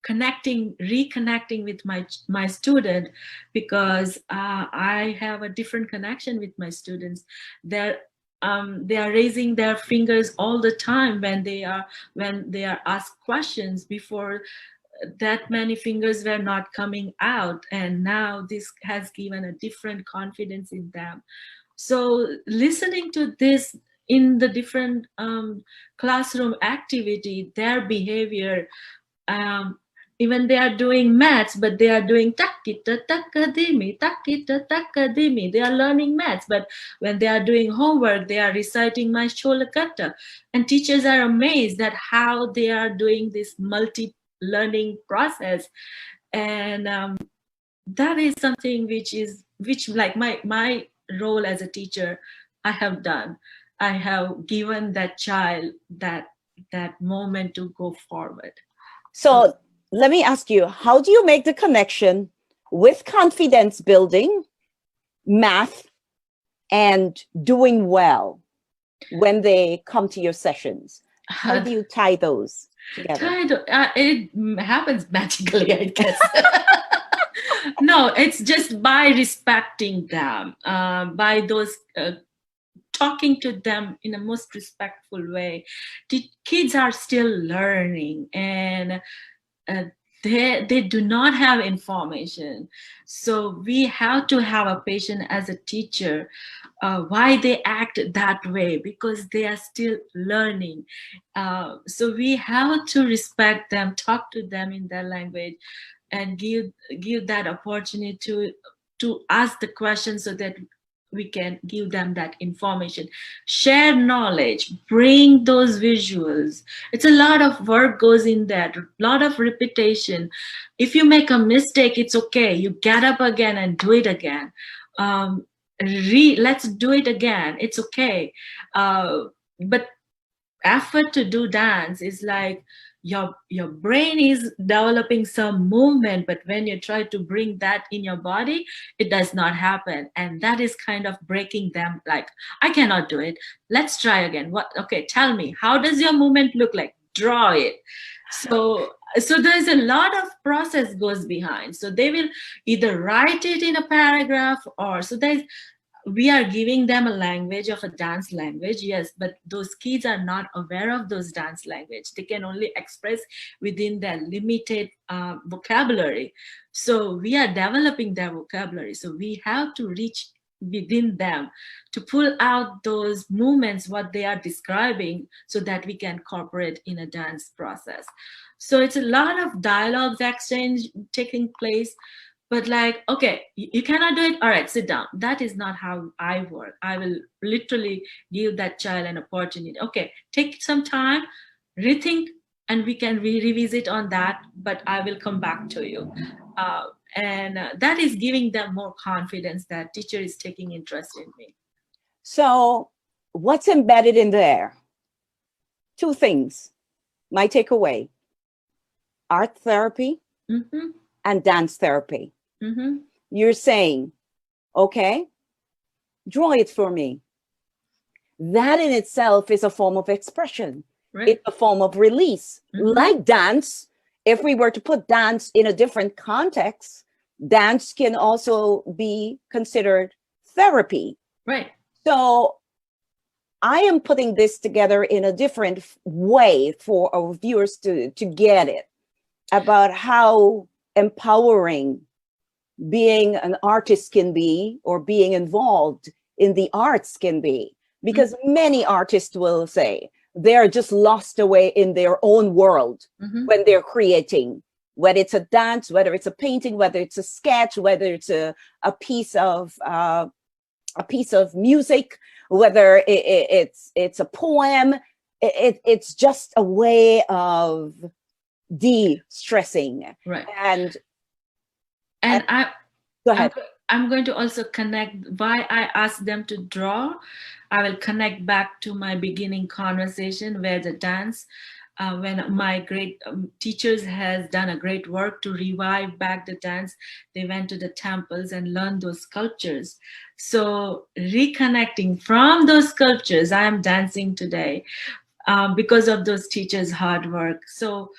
reconnecting with my student, because I have a different connection with my students. They are raising their fingers all the time when they are asked questions. Before, that many fingers were not coming out, and now this has given a different confidence in them. So listening to this in the different classroom activity, their behavior, even they are doing maths, but they are doing takita takadimi, takita takadimi. They are learning maths, but when they are doing homework, they are reciting my Sholakata. And teachers are amazed at how they are doing this multi-learning process. And that is something which like my role as a teacher, I have done. I have given that child that moment to go forward. So let me ask you, how do you make the connection with confidence building, math, and doing well when they come to your sessions? How do you tie those together? It happens magically, I guess. No, it's just by respecting them, by those talking to them in a most respectful way. The kids are still learning, and they do not have information. So we have to have a patient as a teacher, why they act that way, because they are still learning. So we have to respect them, talk to them in their language, and give that opportunity to ask the question, so that we can give them that information, share knowledge, bring those visuals. It's a lot of work goes in that, a lot of repetition. If you make a mistake, it's okay. You get up again and do it again. Let's do it again. It's okay. But effort to do dance is like your brain is developing some movement, but when you try to bring that in your body, it does not happen. And that is kind of breaking them, like, I cannot do it. Let's try again. What? Okay, tell me, how does your movement look like? Draw it. So there's a lot of process goes behind. So they will either write it in a paragraph, or we are giving them a language of a dance language, yes, but those kids are not aware of those dance language. They can only express within their limited vocabulary. So we are developing their vocabulary. So we have to reach within them to pull out those movements, what they are describing, so that we can incorporate in a dance process. So it's a lot of dialogues exchange taking place. But like, okay, you cannot do it. All right, sit down. That is not how I work. I will literally give that child an opportunity. Okay, take some time, rethink, and we can revisit on that, but I will come back to you. And that is giving them more confidence that teacher is taking interest in me. So what's embedded in there? Two things, my takeaway: art therapy and dance therapy. You're saying, okay, draw it for me. That in itself is a form of expression. Right. It's a form of release. Like dance, if we were to put dance in a different context, dance can also be considered therapy. Right. So I am putting this together in a different way for our viewers to get it, about how empowering being an artist can be, or being involved in the arts can be. Because many artists will say they're just lost away in their own world when they're creating, whether it's a dance, whether it's a painting, whether it's a sketch, whether it's a piece of music, whether it's a poem. It's just a way of de-stressing. Right. And I go ahead. I'm going to also connect why I asked them to draw. I will connect back to my beginning conversation where the dance, when my great teachers has done a great work to revive back the dance. They went to the temples and learned those sculptures. So reconnecting from those sculptures, I am dancing today because of those teachers' hard work. So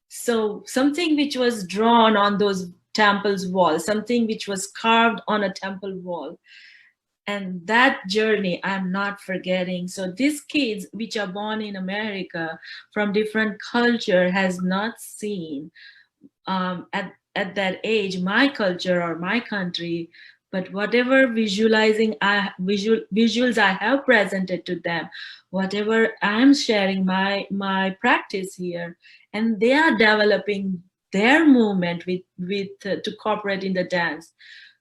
something which was drawn on those temple's wall, something which was carved on a temple wall, and that journey I'm not forgetting. So these kids which are born in America from different culture has not seen at that age my culture or my country, but whatever visuals I have presented to them, whatever I'm sharing my practice here, and they are developing their movement with to cooperate in the dance.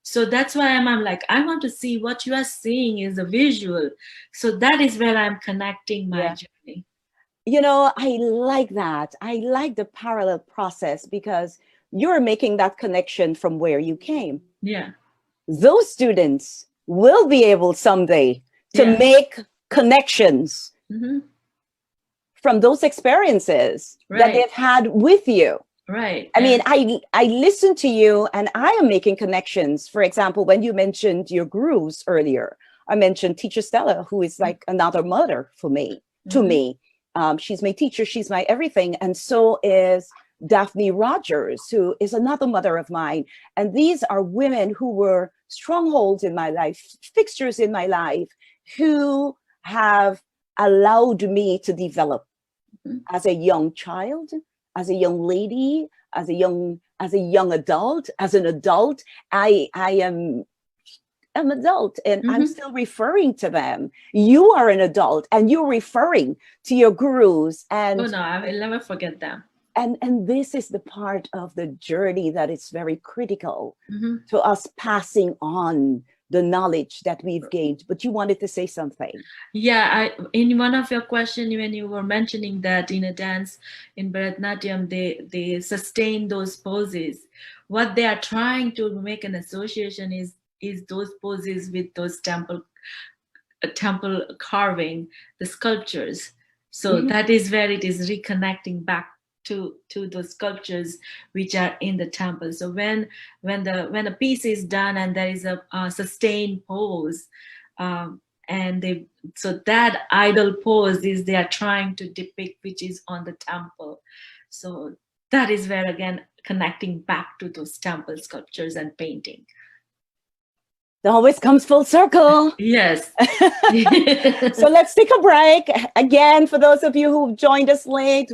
So that's why I'm like, I want to see what you are seeing is a visual. So that is where I'm connecting my journey. You know, I like that. I like the parallel process because you're making that connection from where you came. Yeah. Those students will be able someday to make connections from those experiences that they've had with you. Right. I mean, I listen to you and I am making connections. For example, when you mentioned your gurus earlier, I mentioned Teacher Stella, who is like another mother for me, to me. She's my teacher, she's my everything. And so is Daphne Rogers, who is another mother of mine. And these are women who were strongholds in my life, fixtures in my life, who have allowed me to develop as a young child, as a young lady, as a young adult, as an adult. I am an adult and I'm still referring to them. You are an adult and you're referring to your gurus. And oh no, I will never forget them. And this is the part of the journey that is very critical to us passing on the knowledge that we've gained. But you wanted to say something. Yeah, in one of your questions, when you were mentioning that in a dance, in Bharatanatyam, they sustain those poses. What they are trying to make an association is those poses with those temple carving, the sculptures. So that is where it is reconnecting back to those sculptures which are in the temple. So when a piece is done and there is a sustained pose, so that idol pose is they are trying to depict, which is on the temple. So that is where again connecting back to those temple sculptures and painting. It always comes full circle. Yes. So let's take a break. Again, for those of you who joined us late,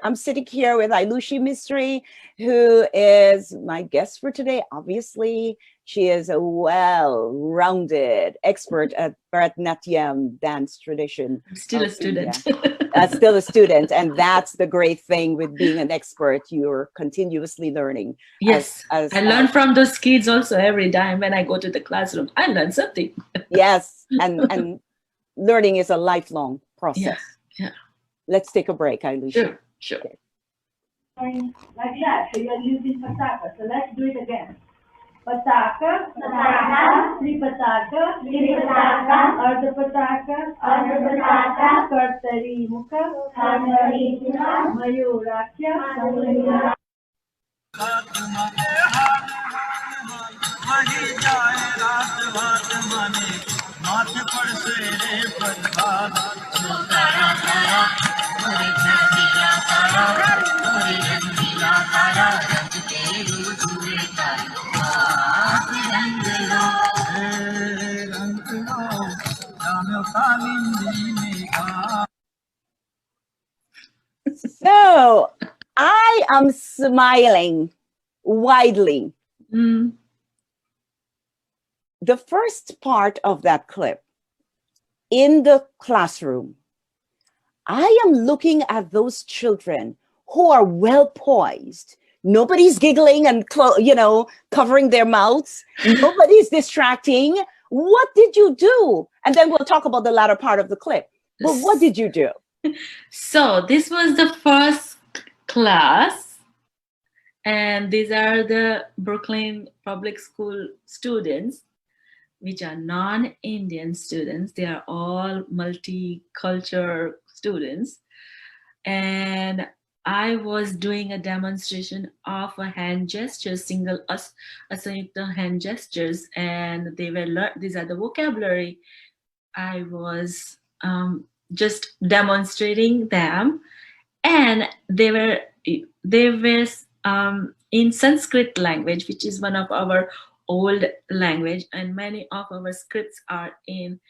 I'm sitting here with Aeilushi Mistry, who is my guest for today. Obviously, she is a well-rounded expert at Bharatanatyam dance tradition. I'm still a student. Still a student. And that's the great thing with being an expert. You're continuously learning. Yes. I learn from those kids also every time when I go to the classroom. I learn something. Yes. And learning is a lifelong process. Yeah. Let's take a break, Aeilushi. Sure. Okay. Like that. So you're using pataka. So let's do it again. Pataka, Tripataka, Ardha Pataka, Kartari Mukha, Mayurakya, So I am smiling widely. Mm. The first part of that clip, in the classroom, I am looking at those children who are well poised. Nobody's giggling and, covering their mouths. Nobody's distracting. What did you do? And then we'll talk about the latter part of the clip. But what did you do? So this was the first class, and these are the Brooklyn Public School students, which are non-Indian students. They are all multicultural students. And I was doing a demonstration of a hand gesture, single asayukta hand gestures, and they were these are the vocabulary. I was just demonstrating them, and they were in Sanskrit language, which is one of our old language, and many of our scripts are in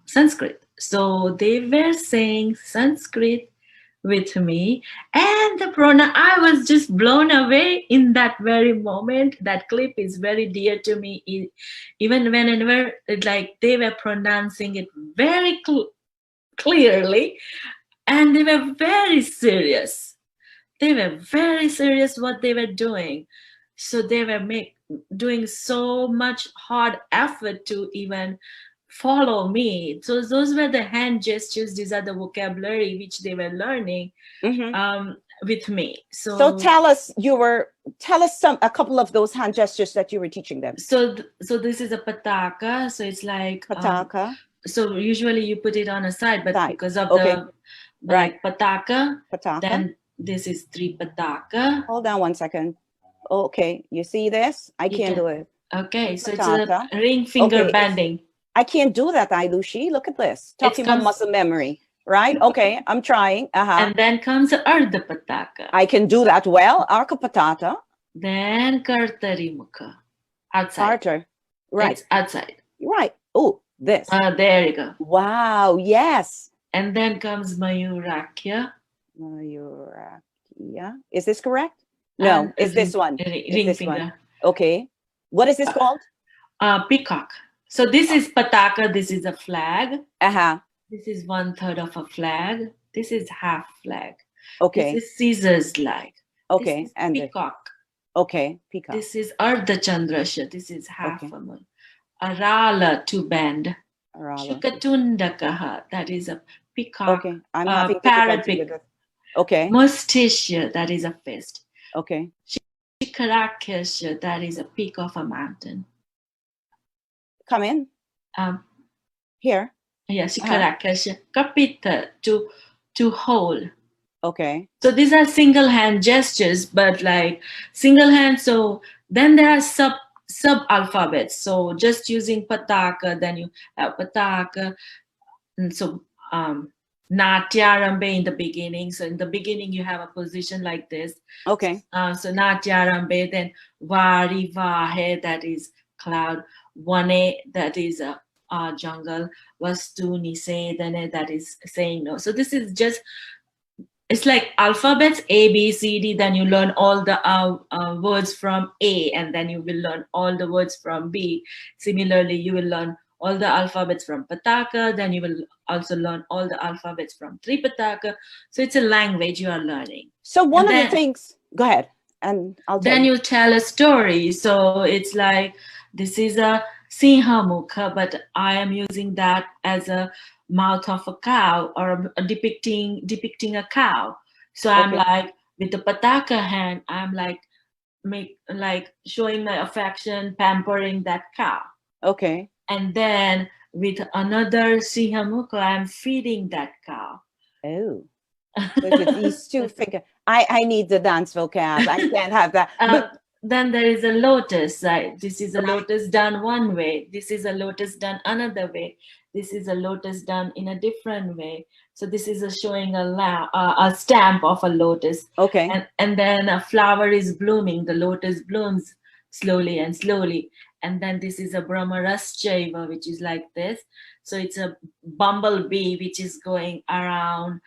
Sanskrit. So they were saying Sanskrit with me, and the pronoun, I was just blown away in that very moment. That clip is very dear to me, even whenever they were pronouncing it very clearly, and they were very serious. They were very serious what they were doing. So they were doing so much hard effort to even follow me. So those were the hand gestures. These are the vocabulary which they were learning with me. So tell us a couple of those hand gestures that you were teaching them. So this is a pataka. So it's like pataka. So usually you put it on a side, but because of the pataka, then this is three pataka. Hold on one second. Okay, you see this? I can't do it. Okay, so it's a ring finger bending. I can't do that, Aeilushi. Look at this. Talking about muscle memory, right? Okay, I'm trying. And then comes Ardha Pataka. I can do that well. Arka Patata. Then Kartari Mukha. Outside. Carter. Right. It's outside. Right. Oh, this. There you go. Wow, yes. And then comes Mayurakya. Mayurakya. Is this correct? No, it's this one. Ring finger. One. Okay. What is this called? Peacock. So this is pataka. This is a flag. This is 1/3 of a flag. This is half flag. Okay. This is Caesar's flag. Okay. This is and peacock. Okay. Peacock. This is Ardha Chandrasha. This is half a moon. Arala, to bend. Shukatundakaha. That is a peacock. Okay. I'm having parrot difficulty with it. Okay. Mustisha. That is a fist. Okay. Shikarakesha. That is a peak of a mountain. Come in. Here. Yeah, Shikarakesha. Kapita, to hold. Okay. So these are single hand gestures, but like single hand. So then there are sub alphabets. So just using pataka, then you have pataka. And so Natyarambe in the beginning. So in the beginning you have a position like this. Okay. So Natyarambe, then Vari Vahe, that is cloud. Wane, that is a jungle. Vastu Nisedane, that is saying no. So this is just, it's like alphabets, A, B, C, D. Then you learn all the words from A, and then you will learn all the words from B. Similarly, you will learn all the alphabets from Pataka. Then you will also learn all the alphabets from Tripataka. So it's a language you are learning. So one of the things, go ahead, and I'll tell then you tell a story. So it's like, this is a Sinha Mukha, but I am using that as a mouth of a cow, or depicting a cow. So I'm like, with the pataka hand, I'm like showing my affection, pampering that cow. Okay. And then with another Sinha Mukha, I'm feeding that cow. Oh. So these two figures. I need the dance vocab. I can't have that. But then there is a lotus, right? This is a lotus done one way. This is a lotus done another way. This is a lotus done in a different way. So this is showing a stamp of a lotus. Okay. And then a flower is blooming. The lotus blooms slowly and slowly. And then this is a Brahmaraschaiva, which is like this. So it's a bumblebee which is going around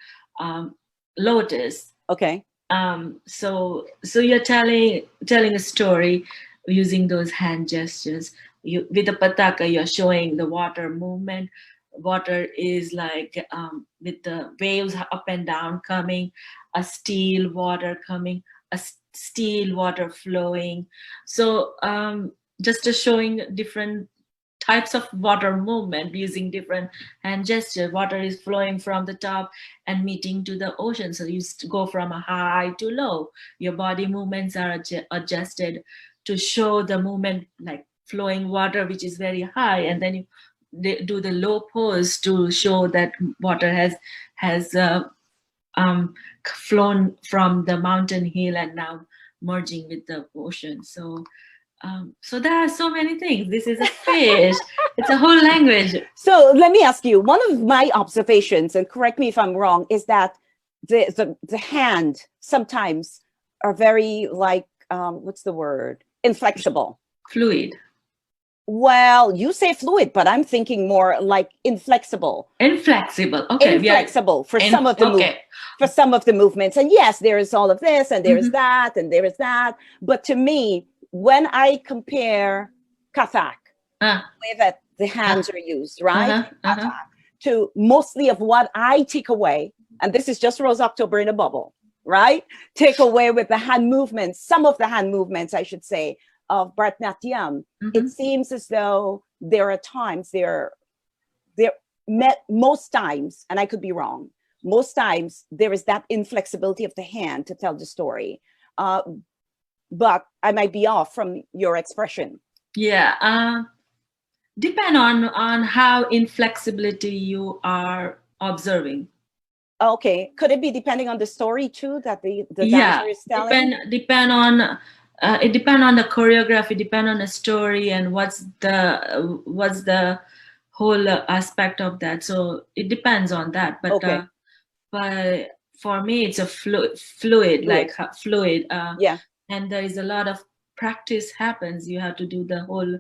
lotus. Okay. So you're telling a story using those hand gestures. You, with the pataka, you're showing the water movement. Water is like with the waves up and down coming, a still water coming, a still water flowing. So just showing different types of water movement using different hand gesture. Water is flowing from the top and meeting to the ocean. So you go from a high to low. Your body movements are adjusted to show the movement, like flowing water, which is very high, and then you do the low pose to show that water has flown from the mountain hill and now merging with the ocean. So there are so many things. This is a fish. It's a whole language. So let me ask you, one of my observations, and correct me if I'm wrong, is that the hand sometimes are very like, what's the word? Inflexible. Fluid. Well, you say fluid, but I'm thinking more like inflexible. Inflexible. Okay. Inflexible for some of the for some of the movements. And yes, there is all of this, and there is that, and there is that. But to me, when I compare Kathak, the way that the hands are used, right? Kathak, to mostly of what I take away, and this is just Rose October in a bubble, right? Take away with the hand movements, some of the hand movements, I should say, of Bharatanatyam. It seems as though there are times, most times, and I could be wrong, most times there is that inflexibility of the hand to tell the story. But I might be off from your expression. Yeah, depend on how inflexibility you are observing. Okay, could it be depending on the story too that the dancer is telling? Depend on it depend on the choreography, depend on the story, and what's the whole aspect of that. So it depends on that. But but for me, it's a fluid. Yeah. And there is a lot of practice happens. You have to do the whole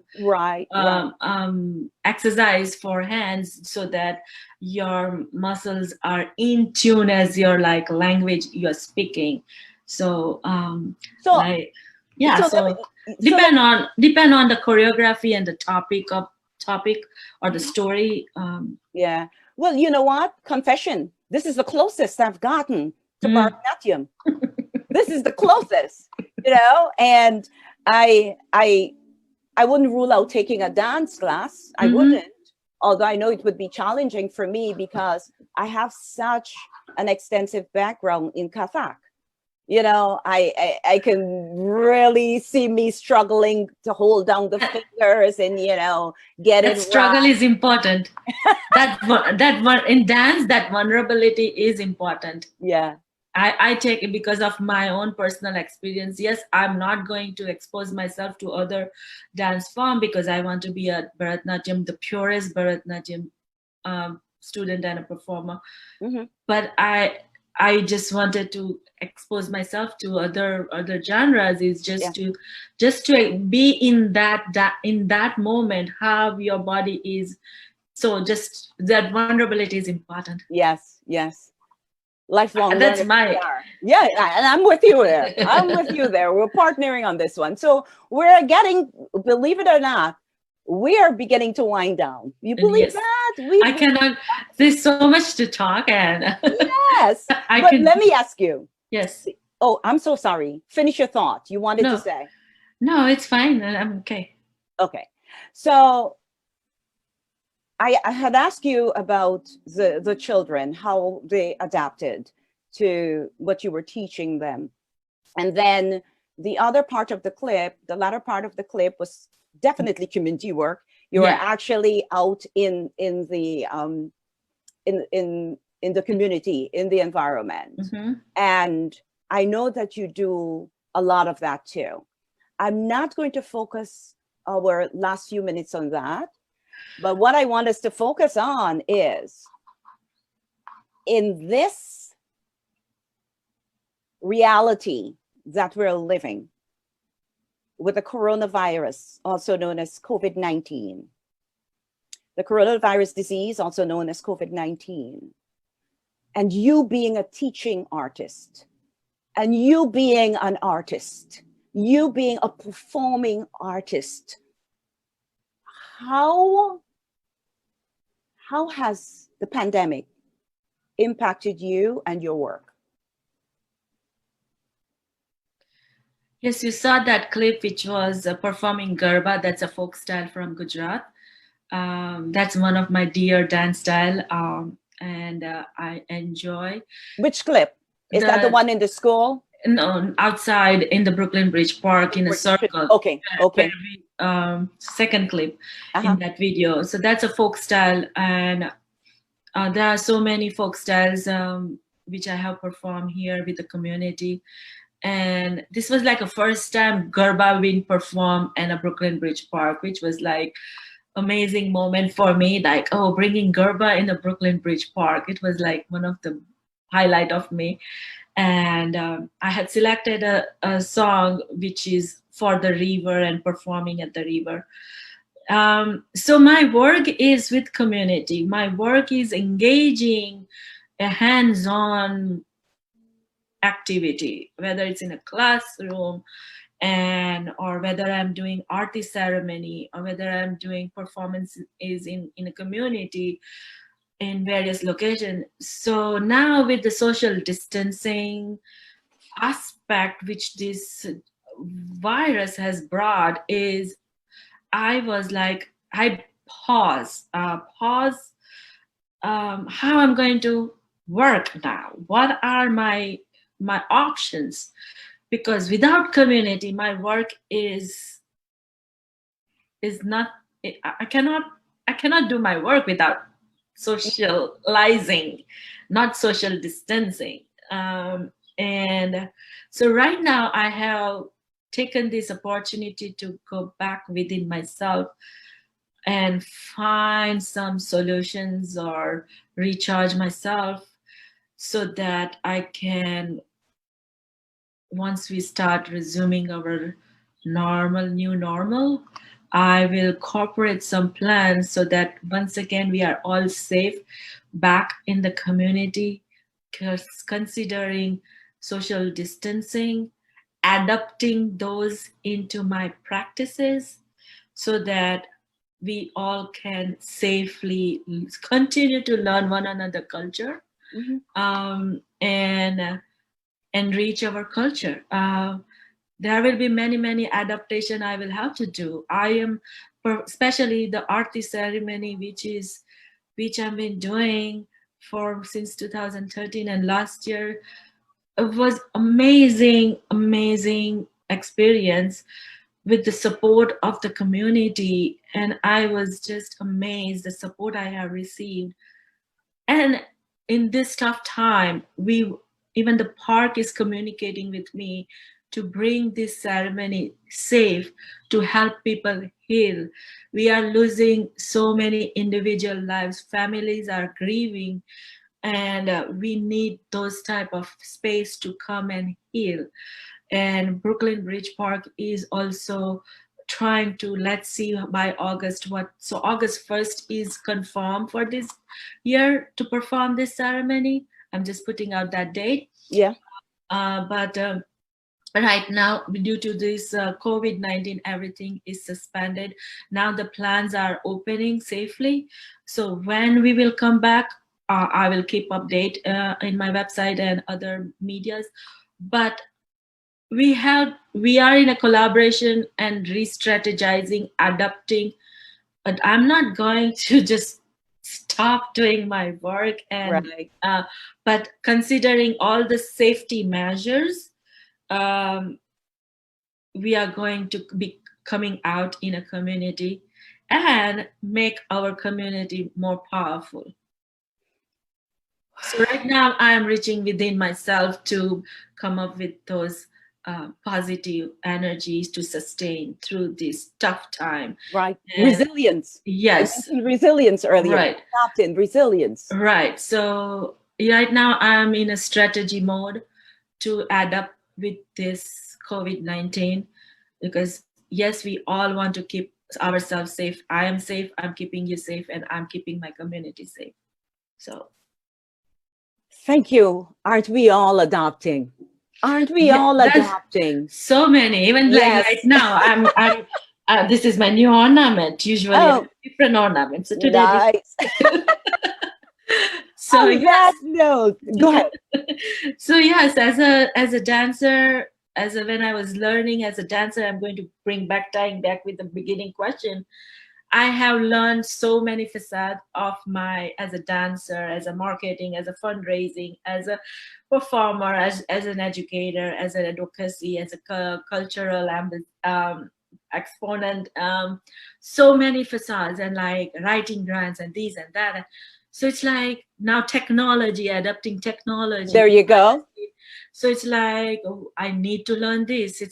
exercise for hands so that your muscles are in tune as your like language you're speaking. So depend on the choreography and the topic or the story. Yeah. Well, you know what? Confession. This is the closest I've gotten to Bharatanatyam. This is the closest, you know, and I wouldn't rule out taking a dance class. I wouldn't, although I know it would be challenging for me because I have such an extensive background in Kathak. You know, I can really see me struggling to hold down the fingers and, you know, get it right. Struggle is important. that one in dance, that vulnerability is important. Yeah. I take it because of my own personal experience. Yes, I'm not going to expose myself to other dance form because I want to be a Bharatanatyam, the purest Bharatanatyam student and a performer. But I just wanted to expose myself to other genres. Is just to be in that moment, how your body is. So just that vulnerability is important. Yes. Lifelong. That's and I'm with you there. I'm with you there. We're partnering on this one. So we're getting, believe it or not, we are beginning to wind down. You believe that? I cannot. There's so much to talk and. Yes. Let me ask you. Yes. Oh, I'm so sorry. Finish your thought. You wanted to say. No, it's fine. I'm okay. Okay. So I had asked you about the children, how they adapted to what you were teaching them. And then the other part of the clip, the latter part of the clip was definitely community work. You were actually out in the community, in the environment. And I know that you do a lot of that too. I'm not going to focus our last few minutes on that. But what I want us to focus on is in this reality that we're living with the coronavirus, also known as COVID-19, the coronavirus disease, also known as COVID-19, and you being a teaching artist And you being an artist, you being a performing artist, how has the pandemic impacted you and your work? Yes, you saw that clip, which was performing Garba. That's a folk style from Gujarat. That's one of my dear dance style, and I enjoy. Which clip? Is that the one in the school? No, outside in the Brooklyn Bridge Park in a circle. Okay, okay. Second clip in that video. So that's a folk style, and there are so many folk styles which I have performed here with the community. And this was like a first time Garba being performed in a Brooklyn Bridge Park, which was like amazing moment for me. Like, oh, bringing Garba in the Brooklyn Bridge Park. It was like one of the highlight of me. And I had selected a song which is for the river and performing at the river. So my work is with community. My work is engaging a hands-on activity, whether it's in a classroom or whether I'm doing artist ceremony, or whether I'm doing performances in a community in various locations. So now with the social distancing aspect which this virus has brought, is I was like, I pause how I'm going to work now. What are my options? Because without community, my work is not, I cannot do my work without socializing, not social distancing. And so right now I have taken this opportunity to go back within myself and find some solutions or recharge myself, so that I can, once we start resuming our new normal, I will incorporate some plans so that once again we are all safe back in the community, considering social distancing, adapting those into my practices so that we all can safely continue to learn one another culture, and reach our culture. There will be many adaptation I will have to do. I am, especially the artist ceremony, which I've been doing since 2013, and last year it was amazing experience with the support of the community, and I was just amazed the support I have received. And in this tough time, even the park is communicating with me to bring this ceremony safe, to help people heal. We are losing so many individual lives, families are grieving, and we need those type of space to come and heal. And Brooklyn Bridge Park is also trying to, let's see by August so August 1st is confirmed for this year to perform this ceremony. I'm just putting out that date. Yeah. But right now, due to this COVID-19, everything is suspended. Now the plans are opening safely. So when we will come back, I will keep update in my website and other medias. But we are in a collaboration and re-strategizing, adapting. But I'm not going to just stop doing my work, and but considering all the safety measures, we are going to be coming out in a community and make our community more powerful. So right now I'm reaching within myself to come up with those positive energies to sustain through this tough time. Right. And resilience. Yes. Resilience earlier. Right. Captain, resilience. Right. So right now I'm in a strategy mode to adapt with this COVID-19, because yes, we all want to keep ourselves safe. I am safe, I'm keeping you safe, and I'm keeping my community safe. So thank you. Aren't we all adapting? Aren't we Yeah, all that's adapting? so many. Even like Yes. right now, I'm this is my new ornament. Usually, I Oh, have different ornaments. So today, nice. so On yes. that note, go ahead. So yes, as a dancer, when I was learning as a dancer, I'm going to tying back with the beginning question. I have learned so many facets of my as a dancer, as a marketing, as a fundraising, as a performer, as an educator, as an advocacy, as a cultural exponent. So many facades and like writing grants and these and that. So it's like now technology, adapting technology. There you go. So it's like, oh, I need to learn this.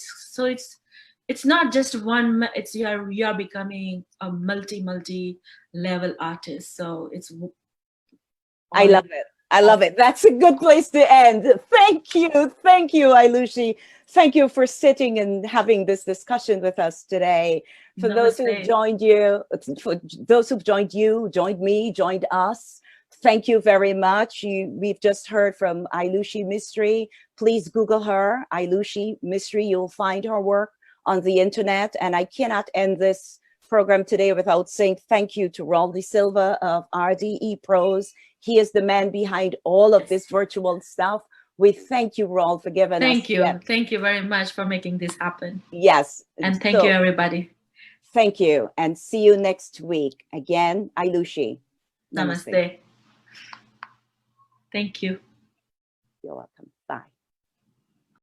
It's not just one. It's you are becoming a multi level artist. So it's. I love it. I love it. That's a good place to end. Thank you, Aeilushi. Thank you for sitting and having this discussion with us today. For those who joined you, for those who've joined you, joined me, joined us, thank you very much. We've just heard from Aeilushi Mistry. Please Google her, Aeilushi Mistry. You'll find her work on the internet. And I cannot end this program today without saying thank you to Raul De Silva of RDE Pros. He is the man behind all of this virtual stuff. We thank you, Raul, for giving us. Thank you. Thank you very much for making this happen. Yes. And thank you, everybody. Thank you. And see you next week. Again, Aeilushi. Namaste. Thank you. You're welcome. Bye.